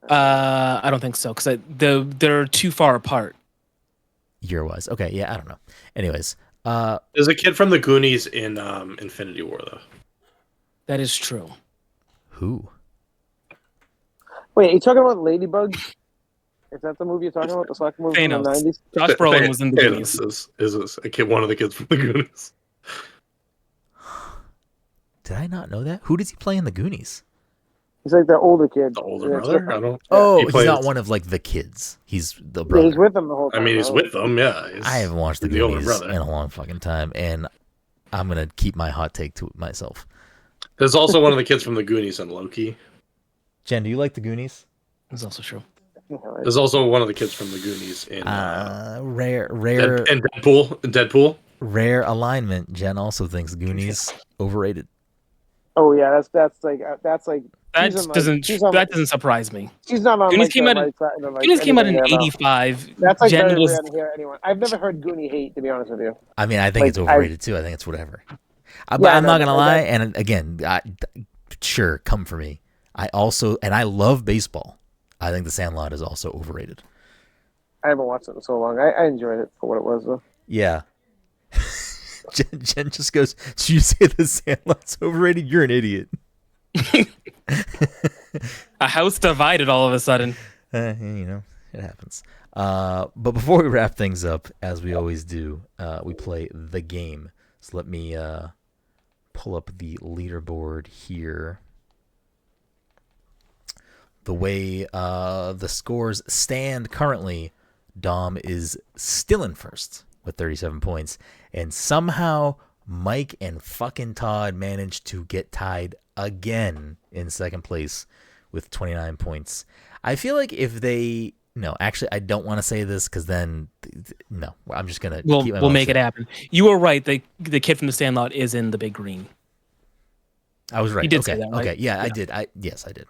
I don't think so, because they're too far apart. Year-wise. Okay, yeah, I don't know. Anyways, There's a kid from the Goonies in Infinity War, though. That is true. who? Wait, are you talking about Ladybug? Is that the movie you're talking about? The soccer movie from the Thanos. 90s? Josh Brolin was in the Goonies. Is a kid, one of the kids from the Goonies. Did I not know that? Who does he play in the Goonies? He's like the older kid. The older Yeah, it's brother? with I him. don't. Oh, He he's plays- not one of like the kids. He's the Yeah, brother. he's with them the whole I time. mean, he's though. with them. Yeah, I haven't watched the he's the older Goonies brother. in a long fucking time, and I'm gonna keep my hot take to myself. There's also one of the kids from the Goonies in Loki. Jen, do you like the Goonies? That's also true. Yeah, right. There's also one of the kids from the Goonies in Rare and Deadpool. rare alignment. Jen also thinks Goonies overrated. Oh yeah, that's like That she's on, like, she's on, that doesn't surprise me. she's not on Goonies like came the out in- right side of, like, Goonies came out in anything there, no. '85. That's like Jen very was rare to hear anyone. I've never heard Goonie hate, to be honest with you. I mean, I think Like, it's overrated too. I think it's whatever. But Yeah, I'm no, not gonna no, lie. And again, sure, come for me. I love baseball. I think The Sandlot is also overrated. I haven't watched it in so long. I enjoyed it for what it was though. Yeah. Jen just goes, "Did you say The Sandlot's overrated? You're an idiot." A house divided all of a sudden. You know, it happens. But before we wrap things up, as we always do, we play the game. So let me pull up the leaderboard here. The way the scores stand currently, Dom is still in first with 37 points. And somehow Mike and fucking Todd managed to get tied again in second place with 29 points. I feel like if they... No, actually, I don't want to say this because then... No, I'm just going to We'll keep my mouth make shut. it happen. You were right. The kid from the Sandlot is in the Big Green. I was right. You did okay. say that, right? Okay. Yeah, I did. Yes, I did.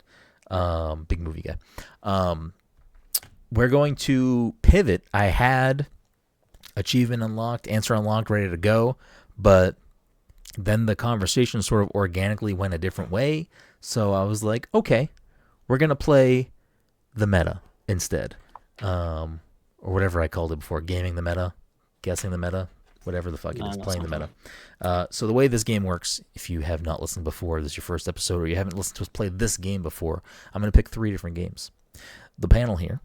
Big movie guy. We're going to pivot. I had achievement unlocked, answer unlocked, ready to go, but then the conversation sort of organically went a different way. So I was like, okay, we're gonna play the meta instead, or whatever I called it before, gaming the meta, guessing the meta, whatever the fuck it is, playing the meta. So the way this game works, if you have not listened before, this is your first episode, or you haven't listened to us play this game before, I'm going to pick 3 different games. The panel here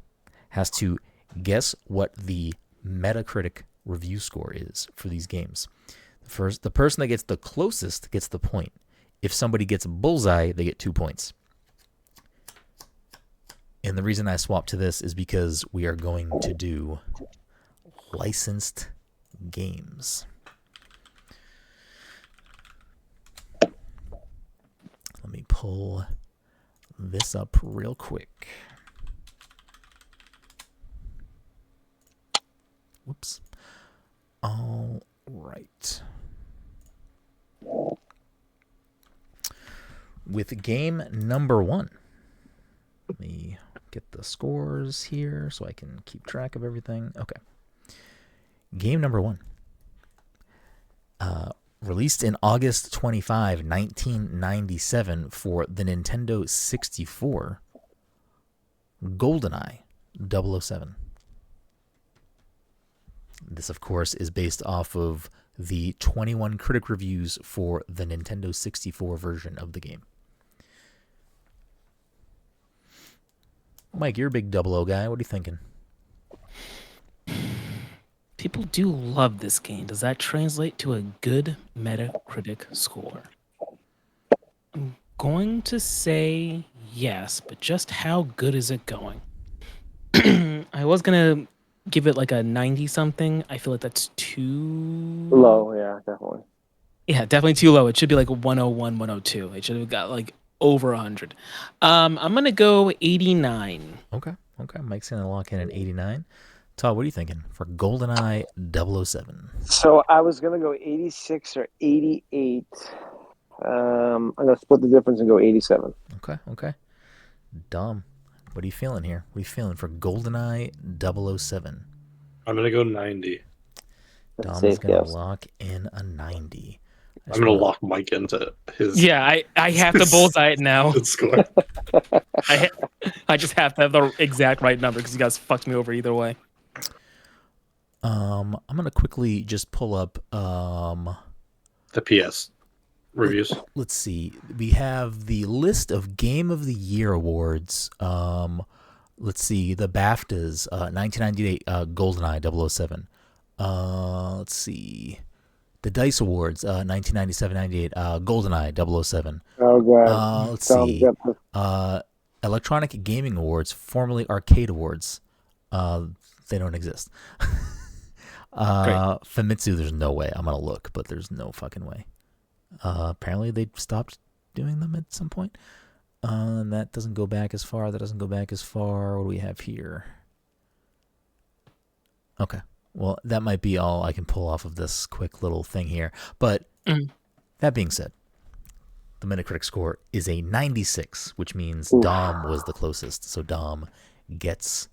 has to guess what the Metacritic review score is for these games. The person that gets the closest gets the point. If somebody gets a bullseye, they get 2 points. And the reason I swapped to this is because we are going to do licensed games. Let me pull this up real quick. Whoops. All right. With game number 1, let me get the scores here so I can keep track of everything. Okay. Game number 1. Released in August 25, 1997 for the Nintendo 64, GoldenEye 007. this, of course, is based off of the 21 critic reviews for the Nintendo 64 version of the game. Mike, you're a big 00 guy. What are you thinking? People do love this game. Does that translate to a good Metacritic score? I'm going to say yes, but just how good is it going? I was going to give it like a 90 something. I feel like that's too Low, yeah, definitely. Yeah, definitely too low. It should be like 101, 102. It should have got like over 100. I'm going to go 89. Okay. Mike's going to lock in at 89. Todd, what are you thinking for GoldenEye 007? So I was gonna go 86 or 88. I'm gonna split the difference and go 87. Okay. Dom, what are you feeling here? What are you feeling for GoldenEye 007? I'm gonna go 90. Dom is going to lock in a 90. I'm gonna lock Mike into his. Yeah, I have to bullseye it now. his score. I just have to have the exact right number because you guys fucked me over either way. I'm gonna quickly just pull up The PS reviews. let's see. We have the list of Game of the Year awards. Let's see, the BAFTAs, 1998, GoldenEye 007. Let's see, the DICE Awards, 1997-98, GoldenEye 007. Oh god. Let's see, Electronic Gaming Awards, formerly Arcade Awards. They don't exist. Famitsu, there's no way. I'm gonna look, but there's no fucking way. Apparently they stopped doing them at some point. And that doesn't go back as far. What do we have here? Okay. Well, that might be all I can pull off of this quick little thing here. But that being said, the Metacritic score is a 96, which means Dom was the closest. So Dom gets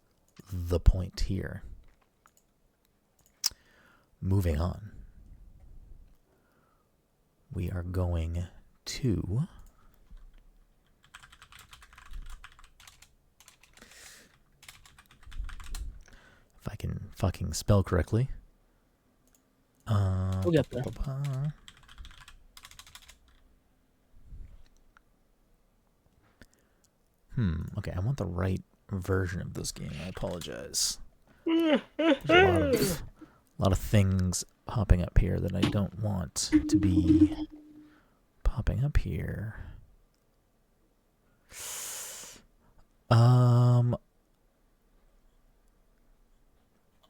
the point here. Moving on. We are going to if I can fucking spell correctly. We'll get there. Okay, I want the right version of this game. I apologize. There's a lot of things popping up here that I don't want to be popping up here.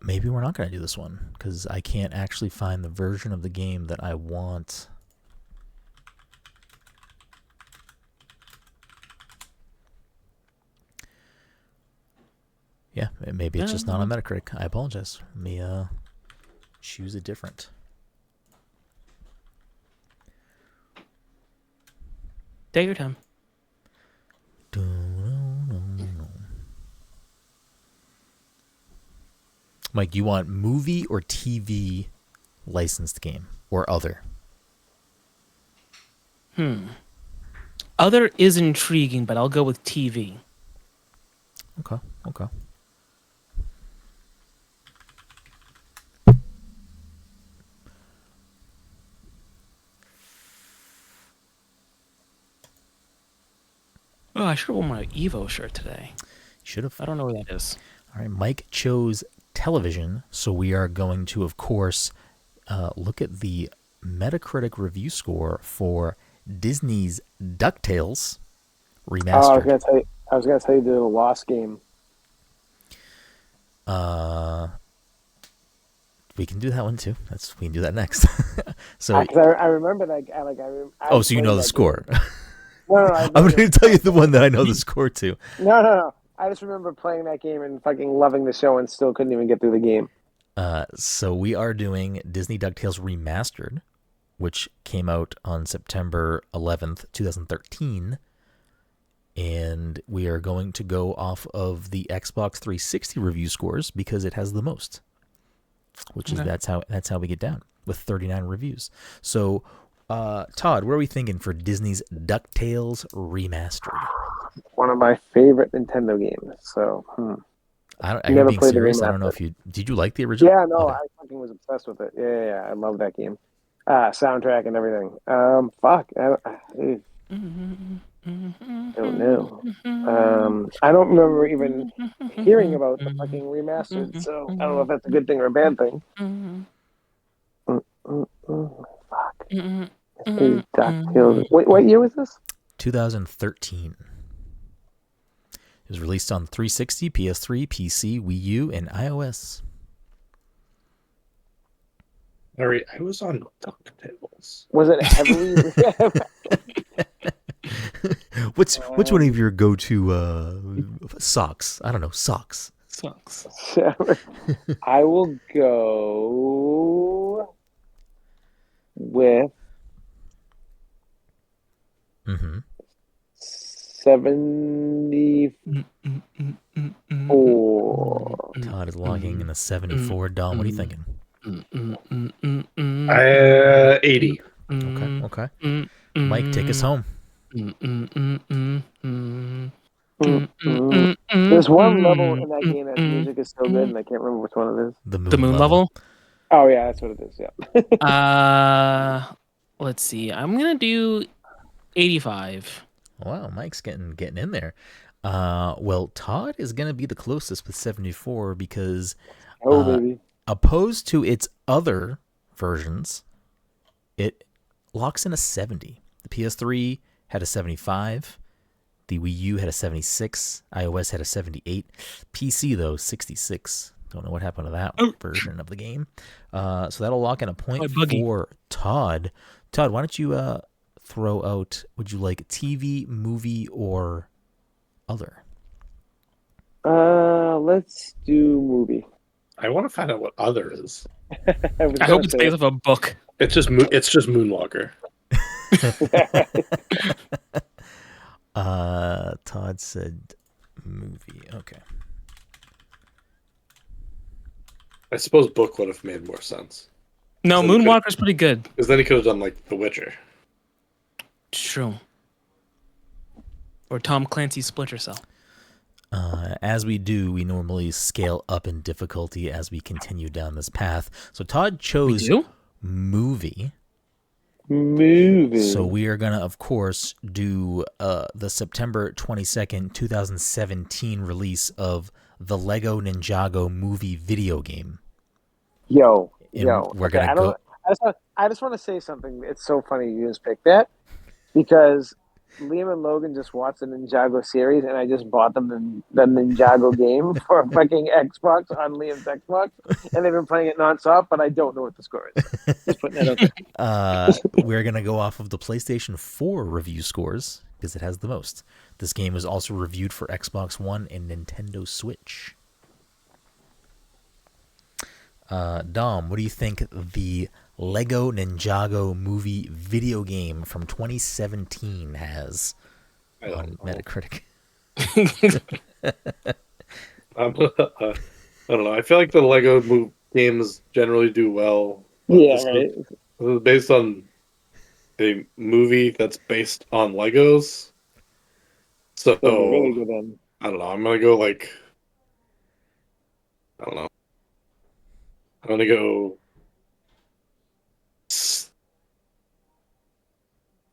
Maybe we're not going to do this one because I can't actually find the version of the game that I want. Yeah, maybe it's just not on Metacritic. I apologize. Let me choose a different. Take your time. Mike, you want movie or TV licensed game or other? Other is intriguing, but I'll go with TV. Okay. Oh, I should have worn my Evo shirt today. Should have. I don't know where that is. All right, Mike chose television, so we are going to, of course, look at the Metacritic review score for Disney's DuckTales remastered. I was gonna tell you the Lost game. We can do that one too. We can do that next. So I remember that. so you know the score. No, I'm going to tell you the one that I know the score to. No. I just remember playing that game and fucking loving the show and still couldn't even get through the game. So we are doing Disney DuckTales Remastered, which came out on September 11th, 2013. And we are going to go off of the Xbox 360 review scores because it has the most. Which is that's how we get down with 39 reviews. So Todd, what are we thinking for Disney's DuckTales Remastered? One of my favorite Nintendo games. So, Are you being serious? I don't know if did you like the original? Yeah, no, Okay. I fucking fucking was obsessed with it. Yeah, I love that game. Soundtrack and everything. Fuck. I don't know. I don't remember even hearing about the fucking remastered, so I don't know if that's a good thing or a bad thing. Fuck. This is DuckTales. Wait, what year was this? 2013. It was released on 360, PS3, PC, Wii U, and iOS. All right, I was on DuckTales. Was it heavily? Which one of your go-to socks? I don't know, socks. Sucks. I will go with 74. Todd is logging in the 74. Dom, what are you thinking? 80. Okay. Mike, take us home. There's one level in that game that music is so good, and I can't remember which one it is. The moon level? Oh yeah, that's what it is. Yeah. Let's see. I'm gonna do 85. Wow, Mike's getting in there. Well, Todd is gonna be the closest with 74 because Baby. opposed to its other versions, it locks in a 70. The PS3 had a 75. The Wii U had a 76. iOS had a 78. PC, though, 66. Don't know what happened to that version of the game. So that'll lock in a point for Todd. Todd, why don't you throw out, would you like TV, movie, or other? Let's do movie. I want to find out what other is. I hope it's based off a book. It's just Moonwalker. Todd said movie. Okay. I suppose book would have made more sense. No, Moonwalker's pretty good. Because then he could have done like The Witcher. True. Or Tom Clancy's Splinter Cell. As we do, we normally scale up in difficulty as we continue down this path. So Todd chose movie. So we are going to, of course, do the September 22nd, 2017 release of the Lego Ninjago movie video game. Yo. We're going to go. I just want to say something. It's so funny you just picked that because Liam and Logan just watched the Ninjago series, and I just bought them the Ninjago game for fucking Xbox on Liam's Xbox, and they've been playing it nonstop, but I don't know what the score is. Just putting that out there. We're going to go off of the PlayStation 4 review scores because it has the most. This game was also reviewed for Xbox One and Nintendo Switch. Dom, what do you think the Lego Ninjago movie video game from 2017 has on Metacritic? I don't know. I feel like the Lego games generally do well. Yeah, right. This is based on a movie that's based on Legos. So, really good then. I don't know. I'm going to go like... I don't know. I'm going to go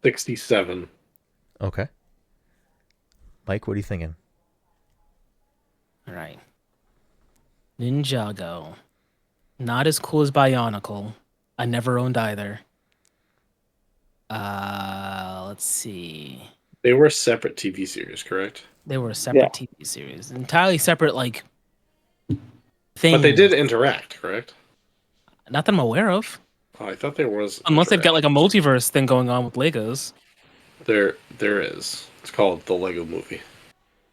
67. Okay. Mike, what are you thinking? All right. Ninjago. Not as cool as Bionicle. I never owned either. Let's see. They were separate TV series, correct? They were a separate TV series. Entirely separate, like, thing. But they did interact, correct? Not that I'm aware of. Oh, I thought there was. Unless they've got like a multiverse thing going on with Legos. There is. It's called the Lego Movie.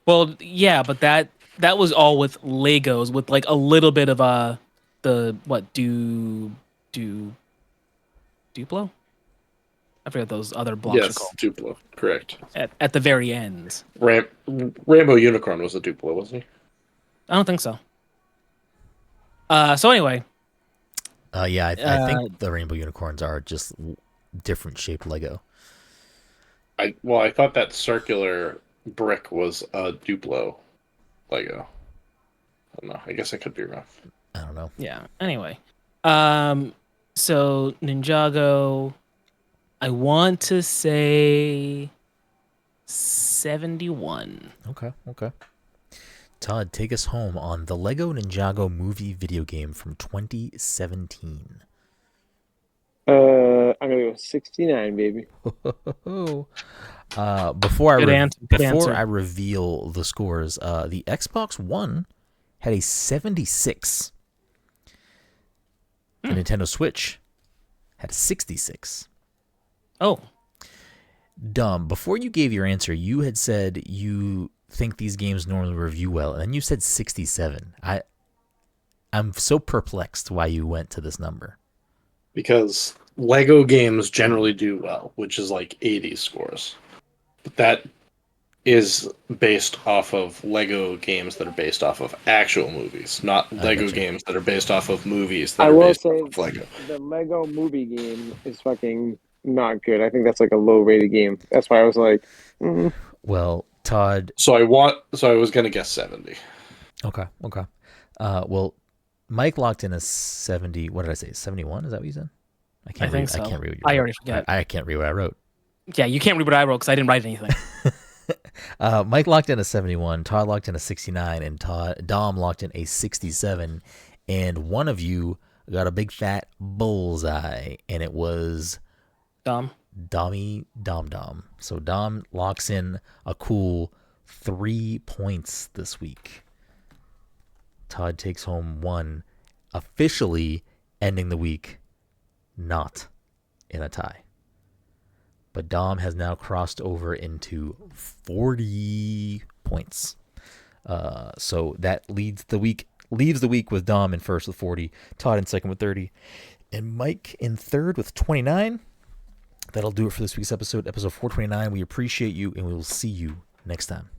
Well, yeah, but that was all with Legos, with like a little bit of the what Duplo? I forget those other blocks are Yes, called. Duplo, correct. At the very end. Rambo Unicorn was a Duplo, wasn't he? I don't think so. So anyway. Yeah, I think the Rainbow Unicorns are just different shaped Lego. I thought that circular brick was a Duplo Lego. I don't know. I guess I could be wrong. I don't know. Yeah. Anyway, So Ninjago, I want to say 71. Okay. Todd, take us home on the Lego Ninjago movie video game from 2017. I'm gonna go 69, baby. Before Good answer. Good answer. I reveal the scores, the Xbox One had a 76. The Nintendo Switch had a 66. Oh, Dumb. Before you gave your answer, you had said you think these games normally review well, and then you said 67. I'm so perplexed why you went to this number. Because Lego games generally do well, which is like 80 scores. But that is based off of Lego games that are based off of actual movies, not Lego gotcha. games that are based off of movies that I are will based say off of Lego. the Lego movie game is fucking not good. I think that's like a low rated game. That's why I was like, Well, Todd. So I was gonna guess 70. Okay. Well, Mike locked in a 70. What did I say? 71? Is that what you said? I think so. I can't read what you I wrote. already forget. I can't read what I wrote. Yeah, you can't read what I wrote because I didn't write anything. Mike locked in a 71. Todd locked in a 69, and Dom locked in a 67. And one of you got a big fat bullseye, and it was Dom. Dom. So Dom locks in a cool 3 points this week. Todd takes home 1, officially ending the week not in a tie. But Dom has now crossed over into 40 points. So that leaves the week with Dom in first with 40, Todd in second with 30, and Mike in third with 29. That'll do it for this week's episode 429. We appreciate you, and we will see you next time.